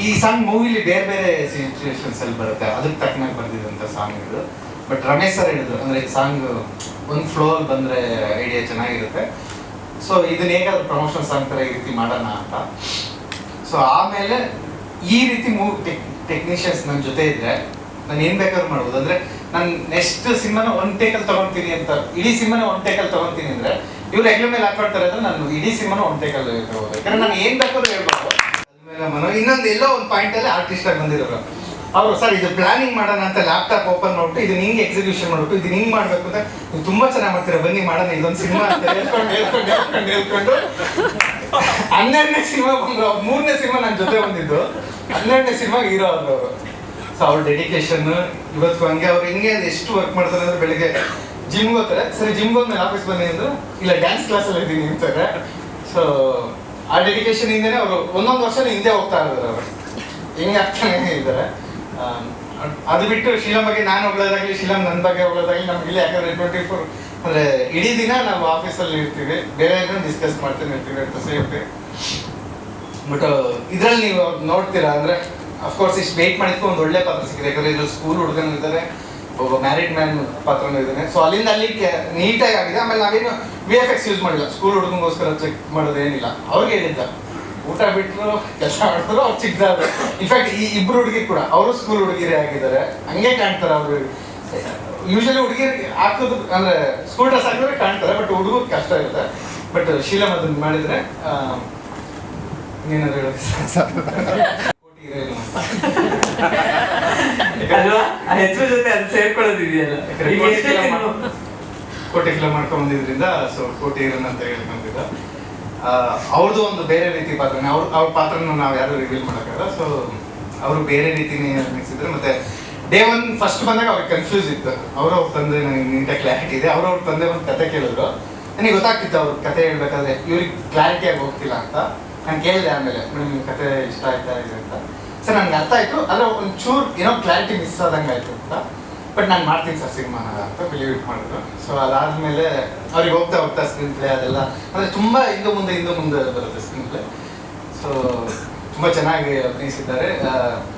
ಈ ಸಾಂಗ್ ಮೂವಿಲಿ ಬೇರೆ ಬೇರೆ ಸಿಚುವೇಶನ್ಸ್ ಅಲ್ಲಿ ಬರುತ್ತೆ, ಅದಕ್ಕೆ ತಕ್ಕನಾಗಿ ಬರ್ದಿದ್ದಂಥ ಸಾಂಗ್ ಇದು. ಬಟ್ ರಮೇಶ್ ಸರ್ ಹೇಳಿದ್ರು, ಅಂದರೆ ಈ ಸಾಂಗ್ ಒಂದು ಫ್ಲೋ ಅಲ್ಲಿ ಬಂದರೆ ಐಡಿಯಾ ಚೆನ್ನಾಗಿರುತ್ತೆ. ಸೊ ಇದನ್ನ ಹೇಗಾದ್ರೂ ಪ್ರಮೋಷನ್ ಸಾಂಗ್ ಥರ ಈ ರೀತಿ ಮಾಡೋಣ ಅಂತ. ಸೊ ಆಮೇಲೆ ಈ ರೀತಿ ಟೆಕ್ನಿಷಿಯನ್ಸ್ ನನ್ನ ಜೊತೆ ಇದ್ರೆ ನಾನು ಏನು ಬೇಕಾದ್ರೂ ಮಾಡ್ಬೋದು. ಅಂದರೆ ನಾನು ನೆಕ್ಸ್ಟ್ ಸಿನಿಮಾನ 1 ಟೇಕಲ್ಲಿ ತೊಗೊಳ್ತೀನಿ ಅಂತ, ಇಡೀ ಸಿನಿಮಾನ 1 ಟೇಕಲ್ಲಿ ತೊಗೊಳ್ತೀನಿ ಅಂದರೆ ಇವ್ರು ಹೆಗ್ಲ ಮೇಲೆ ಹಾಕೊಳ್ತಾರೆ ಅಂದ್ರೆ ನಾನು ಇಡೀ ಸಿನಿಮಾನ 1 ಟೇಕಲ್ಲಿ ತಗೋದು. ಯಾಕಂದ್ರೆ ನಾನು ಏನು ಬೇಕಾದ್ರೂ ಹೇಳ್ಬೋದು. ಇನ್ನೊಂದು ಎಲ್ಲೋ ಒಂದು ಪಾಯಿಂಟಲ್ಲಿ ಆರ್ಟಿಸ್ಟ್ ಆಗಿ ಬಂದಿರೋರು ಅವರು, ಸರ್ ಇದು ಪ್ಲಾನಿಂಗ್ ಮಾಡೋಣ ಅಂತ ಲ್ಯಾಪ್ಟಾಪ್ ಓಪನ್ ಮಾಡ್ಬಿಟ್ಟು ಇದನ್ನ ಹಿಂಗೆ ಎಕ್ಸಿಕ್ಯೂಷನ್ ಮಾಡ್ಬಿಟ್ಟು ಇದನ್ನ ಹಿಂಗೆ ಮಾಡಬೇಕು ಅಂತ, ನೀವು ತುಂಬ ಚೆನ್ನಾಗಿ ಮಾಡ್ತೀರಾ ಬನ್ನಿ ಮಾಡೋಣ ಇದೊಂದು ಸಿನಿಮಾ ಅಂತ ಹೇಳ್ಕೊಂಡು 12ನೇ ಸಿನಿಮಾ ಬಂದ್ರು. 3ನೇ ಸಿನಿಮಾ ನನ್ನ ಜೊತೆ ಬಂದಿದ್ದು, 12ನೇ ಸಿನಿಮಾ ಹೀರೋ ಆದ್ರು ಅವರು. ಸೊ ಅವ್ರ ಡೆಡಿಕೇಶನ್ ಇವತ್ತು ಹಂಗೆ. ಅವ್ರು ಹಿಂಗೆ ಎಷ್ಟು ವರ್ಕ್ ಮಾಡ್ತಾರೆ ಅಂದ್ರೆ ಬೆಳಿಗ್ಗೆ ಜಿಮ್ಗೆ ಹೋಗ್ತಾರೆ, ಸರಿ ಜಿಮ್ಗೆ ಹೋದ್ಮೇಲೆ ಆಫೀಸ್ ಬನ್ನಿ ಅಂದ್ರೆ ಇಲ್ಲ ಡ್ಯಾನ್ಸ್ ಕ್ಲಾಸಲ್ಲಿ ಇದ್ದೀನಿ ಅಂತಾರೆ. ಸೊ ಆ ಡೆಡಿಕೇಶನ್ ಇಂದನೇ ಅವರು 1 ವರ್ಷ ಹಿಂದೆ ಹೋಗ್ತಾ ಇದ್ದಾರೆ. ಅವರು ಹಿಂಗೆ ಆಗ್ತಾನೆ ಇದ್ದಾರೆ. ಅದು ಬಿಟ್ಟು ಶೀಲಂ ಬಗ್ಗೆ ನಾನು ಹೋಗೋದಾಗಲಿ, ಶೀಲಂ ನನ್ನ ಬಗ್ಗೆ ಹೋಗೋದಾಗಲಿ ನಮ್ಗಿಲ್ಲ. ಯಾಕಂದ್ರೆ 24 ಅಂದರೆ ಇಡೀ ದಿನ ನಾವು ಆಫೀಸಲ್ಲಿ ಇರ್ತೀವಿ, ಬೇರೆ ಏನೋ ಡಿಸ್ಕಸ್ ಮಾಡ್ತಾನೆ ಇರ್ತೀವಿ ಅಂತ ಸೇಫ್ಟಿ. ಬಟ್ ಇದರಲ್ಲಿ ನೀವು ನೋಡ್ತೀರಾ ಅಂದರೆ ಅಫ್ಕೋರ್ಸ್ ಇಷ್ಟು ವೆಯ್ಟ್ ಮಾಡಿದ್ಕೊ ಒಂದು ಒಳ್ಳೆ ಪಾತ್ರ ಸಿಕ್ಕಿದೆ. ಯಾಕಂದರೆ ಇದ್ರಲ್ಲಿ ಸ್ಕೂಲ್ ಹುಡುಗನೂ ಇದ್ದಾರೆ, ಒಬ್ಬ ಮ್ಯಾರಿಡ್ ಮ್ಯಾನ್ ಪಾತ್ರನೂ ಇದ್ದಾನೆ. ಸೊ ಅಲ್ಲಿಂದ ಅಲ್ಲಿ ನೀಟಾಗಿ ಆಗಿದೆ. ಆಮೇಲೆ ನಾವೇನು VFX ಯೂಸ್ ಮಾಡಿಲ್ಲ, ಸ್ಕೂಲ್ ಹುಡುಗನಿಗೋಸ್ಕರ ಚೆಕ್ ಮಾಡೋದೇನಿಲ್ಲ. ಅವ್ರಿಗೆ ಹೇಳಿದ್ದ ಊಟ ಬಿಟ್ಟರು ಕೆಲಸ ಮಾಡ್ತಾರೆ, ಅವ್ರು ಚಿಕ್ಕದಾದ್ರು. ಇನ್ಫ್ಯಾಕ್ಟ್ ಈ ಇಬ್ರು ಹುಡುಗಿರು ಕೂಡ ಅವರು ಸ್ಕೂಲ್ ಹುಡುಗಿರೇ ಆಗಿದ್ದಾರೆ, ಹಂಗೆ ಕಾಣ್ತಾರೆ ಅವರು. ಯೂಶಲಿ ಹುಡುಗಿರಿಗೆ ಹಾಕೋದು ಅಂದರೆ ಸ್ಕೂಲ್ ಡ್ರೆಸ್ ಹಾಕಿದ್ರೆ ಕಾಣ್ತಾರೆ, ಬಟ್ ಹುಡುಗರು ಕಷ್ಟ ಇರುತ್ತೆ. ಬಟ್ ಶೀಲಂ ಅದನ್ನ ಮಾಡಿದ್ರೆ ಏನಾದ್ರು ಅಲ್ವಾ, ಆ ಹೆಸರು ಜೊತೆ ಅದು ಸೇರ್ಕೊಳ್ಳೋದಿದೆಯಲ್ಲ. ಕೋಟಿ ಫಿಲಮ್ ಮಾಡ್ಕೊಂಡ್ ಬಂದಿದ್ರಿಂದ ಸೊ ಕೋಟಿ ಹೀರೋನ್ ಅಂತ ಹೇಳ್ಕೊಂಡಿದ್ದ. ಅವ್ರದ್ದು ಒಂದು ಬೇರೆ ರೀತಿ ಪಾತ್ರನೇ, ಅವ್ರ ಪಾತ್ರನ ನಾವು ಯಾರು ರಿವೀಲ್ ಮಾಡೋಕ್ಕಾಗಲ್ಲ. ಸೊ ಅವರು ಬೇರೆ ರೀತಿನೇ ನಿರ್ಮಿಸಿದ್ರು. ಮತ್ತೆ ಡೇ 1 ಫಸ್ಟ್ ಬಂದಾಗ ಅವ್ರಿಗೆ ಕನ್ಫ್ಯೂಸ್ ಇತ್ತು. ಅವ್ರ ತಂದೆ ನನಗೆ ನೀಟಾಗಿ ಕ್ಲಾರಿಟಿ ಇದೆ. ಅವ್ರ ತಂದೆ ಒಂದು ಕತೆ ಕೇಳಿದ್ರು, ನನಗೆ ಗೊತ್ತಾಗ್ತಿತ್ತು ಅವ್ರ ಕತೆ ಹೇಳ್ಬೇಕಾದ್ರೆ ಇವ್ರಿಗೆ ಕ್ಲಾರಿಟಿಯಾಗಿ ಹೋಗ್ತಿಲ್ಲ ಅಂತ. ನಾನು ಕೇಳಿದೆ ಆಮೇಲೆ, ನಿಮ್ಮ ಕತೆ ಇಷ್ಟ ಆಯ್ತಾ ಇದೆ ಅಂತ. ಸರ್ ನನಗೆ ಅರ್ಥ ಆಯಿತು, ಆದರೆ ಒಂಚೂರು ಏನೋ ಕ್ಲಾರಿಟಿ ಮಿಸ್ ಆದಂಗೆ ಆಯಿತು ಅಂತ. ಬಟ್ ನಾನು ಮಾಡ್ತೀನಿ ಸರ್ ಸಿನಿಮಾನ ಅಂತ ಬಿಲೀವ್ ಇಟ್ ಮಾಡಿದ್ರು. ಸೊ ಅದಾದಮೇಲೆ ಅವ್ರಿಗೆ ಹೋಗ್ತಾ ಹೋಗ್ತಾ ಸ್ಕ್ರೀನ್ ಪ್ಲೇ ಅದೆಲ್ಲ ಅಂದರೆ ತುಂಬ ಹಿಂದೆ ಮುಂದೆ ಬರುತ್ತೆ ಸ್ಕ್ರೀನ್ ಪ್ಲೇ. ಸೊ ತುಂಬ ಚೆನ್ನಾಗಿ ಅಭಿನಯಿಸಿದ್ದಾರೆ.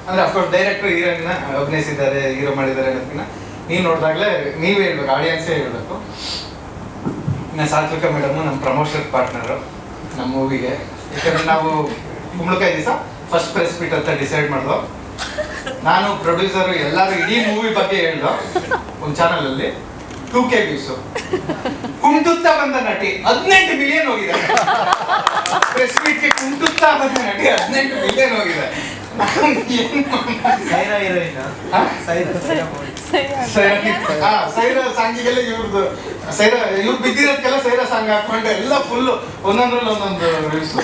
ಅಂದರೆ ಅಫ್ಕೋರ್ಸ್ ಡೈರೆಕ್ಟ್ರು ಹೀರೋಯಿನ್ನ ಅಭಿನಯಿಸಿದ್ದಾರೆ, ಹೀರೋ ಮಾಡಿದ್ದಾರೆ ಅನ್ನೋದಕ್ಕಿಂತ ನೀವು ನೋಡಿದಾಗಲೇ ನೀವೇ ಹೇಳ್ಬೇಕು, ಆಡಿಯನ್ಸೇ ಹೇಳ್ಬೇಕು. ಇನ್ನು ಸಾತ್ವಿಕ ಮೇಡಮ್ ನಮ್ಮ ಪ್ರಮೋಷನ್ ಪಾರ್ಟ್ನರು ನಮ್ಮ ಮೂವಿಗೆ. ಯಾಕಂದರೆ ನಾವು ಕುಂಬಳಕಾಯಿ ದಿವಸ ಫಸ್ಟ್ ಪ್ರೆಸ್ ಮೀಟ್ ಅಂತ ಡಿಸೈಡ್ ಮಾಡಿದ್ವು. ನಾನು ಪ್ರೊಡ್ಯೂಸರು ಎಲ್ಲರೂ ಇಡೀ ಮೂವಿ ಬಗ್ಗೆ ಹೇಳ್ದು ಒಂದು ಚಾನಲಲ್ಲಿ. 2K ವ್ಯೂಸು, ಕುಂಟುತ್ತಾ ಬಂದ ನಟಿ 18 ಮಿಲಿಯನ್ ಹೋಗಿದೆ. ಪ್ರೆಸ್ ಮೀಟ್ಗೆ ಕುಂಟುತ್ತಾ ಬಂದ ನಟಿ 18 ಮಿಲಿಯನ್ ಹೋಗಿದೆ. ಸೈರಾ ಸಾಂಗಿಗೆಲ್ಲ ಇವ್ರದ್ದು ಇವ್ರು ಬಿದ್ದಿರೋದಕ್ಕೆಲ್ಲ ಸೈರಾ ಸಾಂಗ್ ಹಾಕೊಂಡು ಎಲ್ಲ ಫುಲ್ ಒಂದೊಂದ್ರಲ್ಲಿ ಒಂದೊಂದು ರೀಲ್ಸ್.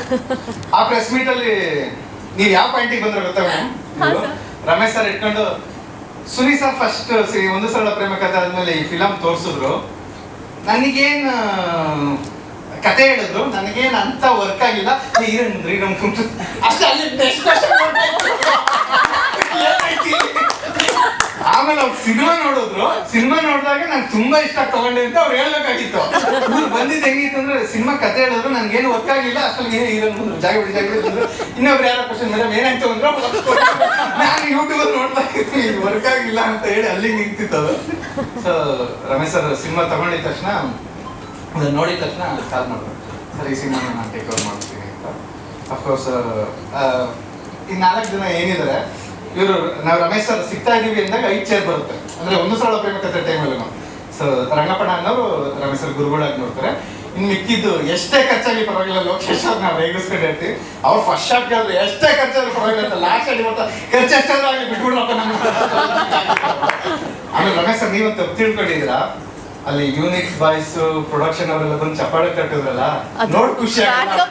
ಆ ಪ್ರೆಸ್ ಮೀಟ್ ಅಲ್ಲಿ ನೀವ್ ಯಾವ ಪಾಯಿಂಟಿಗೆ ಬಂದ್ರೆ ಗೊತ್ತಾ ಮೇಡಮ್, ರಮೇಶ್ ಸರ್ ಇಟ್ಕೊಂಡು ಸುನಿ ಸರ್ ಫಸ್ಟ್ ಒಂದು ಸರಳ ಪ್ರೇಮ ಕಥೆ ಆದ್ಮೇಲೆ ಈ ಫಿಲಮ್ ತೋರ್ಸಿದ್ರು, ನನಗೇನ್ ಕತೆ ಹೇಳಿದ್ರು, ನನಗೇನ್ ಅಂತ ವರ್ಕ್ ಆಗಿಲ್ಲ, ಅಷ್ಟೇ. ಅಲ್ಲಿ ನೆಕ್ಸ್ಟ್ ಆಮೇಲೆ ಅವ್ರು ಸಿನಿಮಾ ನೋಡಿದಾಗ ನಂಗೆ ತುಂಬಾ ಇಷ್ಟ ತಗೊಂಡೆ ಅಂತ ಅವ್ರು ಹೇಳ್ಬೇಕಾಗಿತ್ತು. ಇವ್ರು ಬಂದಿದ್ದು ಹೆಂಗಿತ್ತು ಅಂದ್ರೆ ಸಿನಿಮಾ ಕತೆ ಹೇಳಿದ್ರು ನನ್ಗೇನು ವರ್ಕ್ ಆಗಿಲ್ಲ, ಅಷ್ಟಲ್ಲಿ ಏನೇ ಹೀರೋನ್ ಜಾಗ ಬಿಡಿಸಿದ್ರು. ಇನ್ನೊಬ್ರು ಯಾರೋ ಕ್ವಶನ್ ಮೇಡಮ್ ಏನಾಯ್ತು ಅಂದ್ರೆ ನಾನು ಯೂಟ್ಯೂಬ್ ಅಲ್ಲಿ ನೋಡ್ತಾ ಇದ್ದೀನಿ ಇದು ವರ್ಕ್ ಆಗಿಲ್ಲ ಅಂತ ಹೇಳಿ ಅಲ್ಲಿಗೆ ನಿಂತಿತ್ತು ಅದು. ಸೊ ರಮೇಶ್ ಸರ್ ಸಿನಿಮಾ ತಗೊಂಡಿದ ತಕ್ಷಣ ಅದನ್ನ ನೋಡಿದ ತಕ್ಷಣ ಕಾಲ್ ಮಾಡಿದ್ರು, ಸರ್ ಈ ಸಿನಿಮಾನ ನಾನು ಟೇಕ್ ಓವರ್ ಮಾಡ್ತೀನಿ ಅಂತ. ಅಫ್ಕೋರ್ಸ್ ಈ 4 ಜನ ಏನಿದ್ದಾರೆ ಇವರು, ನಾವು ರಮೇಶ್ ಸರ್ ಸಿಗ್ತಾ ಇದೀವಿ ಅಂದಾಗ 5 ಚೇರ್ ಬರುತ್ತೆ, ಅಂದ್ರೆ ಒಂದು ಸಲ ಪ್ರೇಮ ಕಥೆ ಟೈಮಲ್ಲಿ. ಸೊ ರಂಗಪ್ಪಣ್ಣ ಅನ್ನೋರು ರಮೇಶ್ ಸರ್ ಗುರುಗಳಾಗಿ ನೋಡ್ತಾರೆ. ಇನ್ನು ಮಿಕ್ಕಿದ್ದು ಎಷ್ಟೇ ಖರ್ಚಾಗಿ ಪರವಾಗಿಲ್ಲ, ಲೋಕೇಶ್ ಅವ್ರು ನಾವು ರೇಗಿಸ್ಕೊಂಡು ಹೇಳ್ತೀವಿ. ಅವ್ರು ಫಸ್ಟ್ ಶಾಟ್ ಕೇಳಿದ್ರೆ ಎಷ್ಟೇ ಖರ್ಚಾದ್ರೂ ಪರವಾಗಿಲ್ಲ ಅಂತ, ಲಾಸ್ಟ್ ಶಾಟ್ ಬರ್ತಾರೆ ಖರ್ಚು ಎಷ್ಟಾದ್ರೂ ಆಗಲಿ ಬಿಟ್ಬಿಡ್ರಪ್ಪ ನಮ್ಮ. ಆಮೇಲೆ ರಮೇಶ್ ಸರ್ ನೀವಂತ ತಿಳ್ಕೊಂಡಿದ್ದೀರಾ, ಅಲ್ಲಿ ಯೂನಿಕ್ ಬಾಯ್ಸ್ ಪ್ರೊಡಕ್ಷನ್ ಅವರೆಲ್ಲ ಬಂದು ಚಪ್ಪಾಳೆ ಕಟ್ಟಿದ್ರಲ್ಲ, ನೋಡ್ ಖುಷಿ ಆಗಲ್ಲ.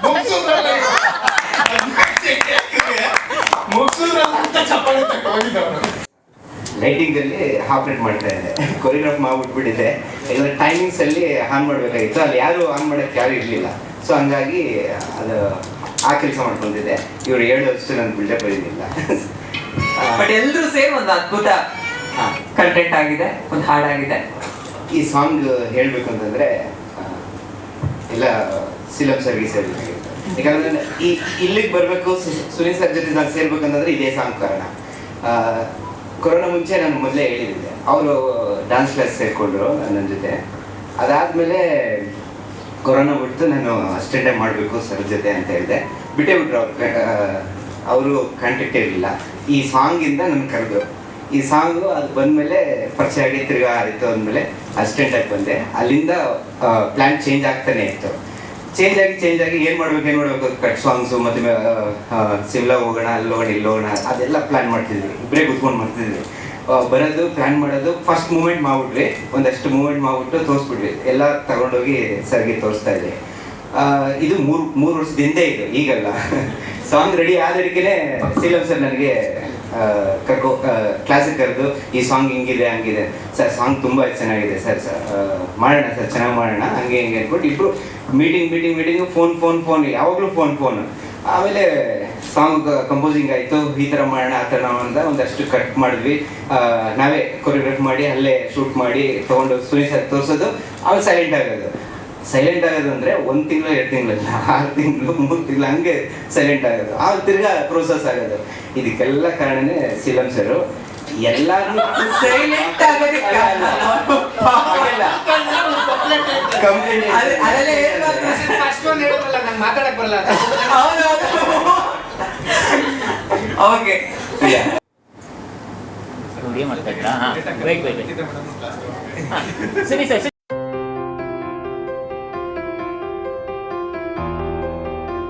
ಲೈಟಿಂಗ್ ಅಲ್ಲಿ ಆಪರೇಟ್ ಮಾಡ್ತಾ ಇದ್ದೆ, ಕೊರಿಯೋಗ್ರಾಫ್ ಮಾಡ್ಬಿಟ್ಬಿಟ್ಟಿದ್ದೆ. ಇಲ್ಲ ಟೈಮಿಂಗ್ಸ್ ಅಲ್ಲಿ ಆನ್ ಮಾಡ್ಬೇಕಾಗಿತ್ತು, ಅಲ್ಲಿ ಯಾರು ಆನ್ ಮಾಡಕ್ಕೆ ಯಾರು ಇರ್ಲಿಲ್ಲ. ಸೊ ಹಂಗಾಗಿ ಅದು ಆ ಕೆಲಸ ಮಾಡ್ಕೊಂಡಿದ್ದೆ. ಇವ್ರು 7 ವರ್ಷ ನನ್ ಬಿಲ್ಡಪ್ ಇರಲಿಲ್ಲ. ಬಟ್ ಎಲ್ಲರೂ ಸೇರಿ ಒಂದು ಅದ್ಭುತ ಕಂಟೆಂಟ್ ಆಗಿದೆ, ಒಂದು ಹಾಡಾಗಿದೆ. ಈ ಸಾಂಗ್ ಹೇಳ್ಬೇಕು ಅಂತಂದ್ರೆ ಎಲ್ಲ ಸಿಲಂ ಸರ್ಗೆ ಸೇರ್ಬೇಕಾಗಿತ್ತು. ಯಾಕಂದ್ರೆ ಇಲ್ಲಿಗೆ ಬರಬೇಕು, ಸುನೀಲ್ ಸರ್ ಜೊತೆ ನಾನು ಸೇರ್ಬೇಕಂತಂದ್ರೆ ಇದೇ ಸಾಂಗ್ ಕಾರಣ. ಕೊರೋನಾ ಮುಂಚೆ ನಾನು ಮೊದಲೇ ಹೇಳಿದ್ದೆ, ಅವರು ಡ್ಯಾನ್ಸ್ ಕ್ಲಾಸ್ ಸೇರಿಕೊಂಡ್ರು ನನ್ನ ಜೊತೆ. ಅದಾದಮೇಲೆ ಕೊರೋನಾ ಬಿಟ್ಟು ನಾನು ಅಸ್ಟೆಂಡೇ ಮಾಡಬೇಕು ಸರ್ ಜೊತೆ ಅಂತ ಹೇಳಿದೆ. ಬಿಟ್ಟೇ ಬಿಟ್ರು ಅವರು ಕಾಂಟ್ಯಾಕ್ಟ್ ಇರಲಿಲ್ಲ. ಈ ಸಾಂಗಿಂದ ನನ್ನ ಕರೆದ್ರು. ಈ ಸಾಂಗು ಅದು ಬಂದಮೇಲೆ ಪರಿಚಯ ಆಗಿ ತಿರ್ಗಾ ಆಯಿತು ಅಂದಮೇಲೆ ಅಸಿಸ್ಟೆಂಟಾಗಿ ಬಂದೆ. ಅಲ್ಲಿಂದ ಪ್ಲ್ಯಾನ್ ಚೇಂಜ್ ಆಗ್ತಾನೆ ಇತ್ತು. ಚೇಂಜ್ ಆಗಿ ಏನು ಮಾಡಬೇಕು ಕಟ್ ಸಾಂಗ್ಸು ಮತ್ತು ಸಿಮ್ಲಾ ಹೋಗೋಣ, ಅಲ್ಲಿ ಹೋಗೋಣ, ಇಲ್ಲಿ ಹೋಗೋಣ, ಅದೆಲ್ಲ ಪ್ಲ್ಯಾನ್ ಮಾಡ್ತಿದ್ವಿ. ಇಬ್ಬರೇ ಕೂತ್ಕೊಂಡು ಮಾಡ್ತಿದ್ವಿ. ಬರೋದು, ಪ್ಲ್ಯಾನ್ ಮಾಡೋದು, ಫಸ್ಟ್ ಮೂಮೆಂಟ್ ಮಾಡ್ಬಿಟ್ವಿ. ಒಂದಷ್ಟು ಮೂಮೆಂಟ್ ಮಾಡಿಬಿಟ್ಟು ತೋರಿಸ್ಬಿಟ್ವಿ. ಎಲ್ಲ ತಗೊಂಡೋಗಿ ಸರ್ಗೆ ತೋರಿಸ್ತಾ ಇದ್ವಿ. ಇದು ಮೂರು ವರ್ಷದ ಹಿಂದೆ ಇದು, ಈಗಲ್ಲ. ಸಾಂಗ್ ರೆಡಿ ಆದಡಿಕೆ ಸಿಲಂ ಸರ್ ನನಗೆ ಕ್ಲಾಸಿಗೆ ಕರೆದು ಈ ಸಾಂಗ್ ಹಿಂಗಿದೆ ಹಂಗಿದೆ ಸರ್, ಸಾಂಗ್ ತುಂಬ ಚೆನ್ನಾಗಿದೆ ಸರ್, ಮಾಡೋಣ ಸರ್, ಚೆನ್ನಾಗಿ ಮಾಡೋಣ, ಹಂಗೆ ಹಿಂಗೆ ಅಂದ್ಬಿಟ್ಟು ಇಬ್ಬರು ಮೀಟಿಂಗು, ಫೋನ್ ಯಾವಾಗಲೂ ಫೋನ್. ಆಮೇಲೆ ಸಾಂಗ್ ಕಂಪೋಸಿಂಗ್ ಆಯಿತು. ಈ ಥರ ಮಾಡೋಣ, ಆ ಥರ ನಾವು ಅಂತ ಒಂದಷ್ಟು ಕಟ್ ಮಾಡಿದ್ವಿ. ನಾವೇ ಕೊರಿಯೋಗ್ರಾಫ್ ಮಾಡಿ ಅಲ್ಲೇ ಶೂಟ್ ಮಾಡಿ ತೊಗೊಂಡು ಸುನೀಲ್ ಸರ್ ತೋರಿಸೋದು. ಆಮೇಲೆ ಸೈಲೆಂಟ್ ಆಗೋದು ಅಂದರೆ 1 ತಿಂಗಳು 2 ತಿಂಗಳಲ್ಲ, 6 ತಿಂಗಳು 3 ತಿಂಗಳು ಹಂಗೆ ಸೈಲೆಂಟ್ ಆಗೋದು. ಆಮೇಲೆ ತಿರ್ಗಾ ಪ್ರೋಸೆಸ್ ಆಗೋದು. ಇದಕ್ಕೆಲ್ಲ ಕಾರಣನೇ ಸಿಲಂ ಸರ್. ಎಲ್ಲಾರು ಸೈಲೆಂಟ್ ಆಗೋದಕ್ಕೆ ಮಾತಾಡಕ್ ಬರಲ್ಲ. ಓಕೆ ಮಾಡ್ತಾ ಇದ್ರಾ? ಸರಿ ಸರ್.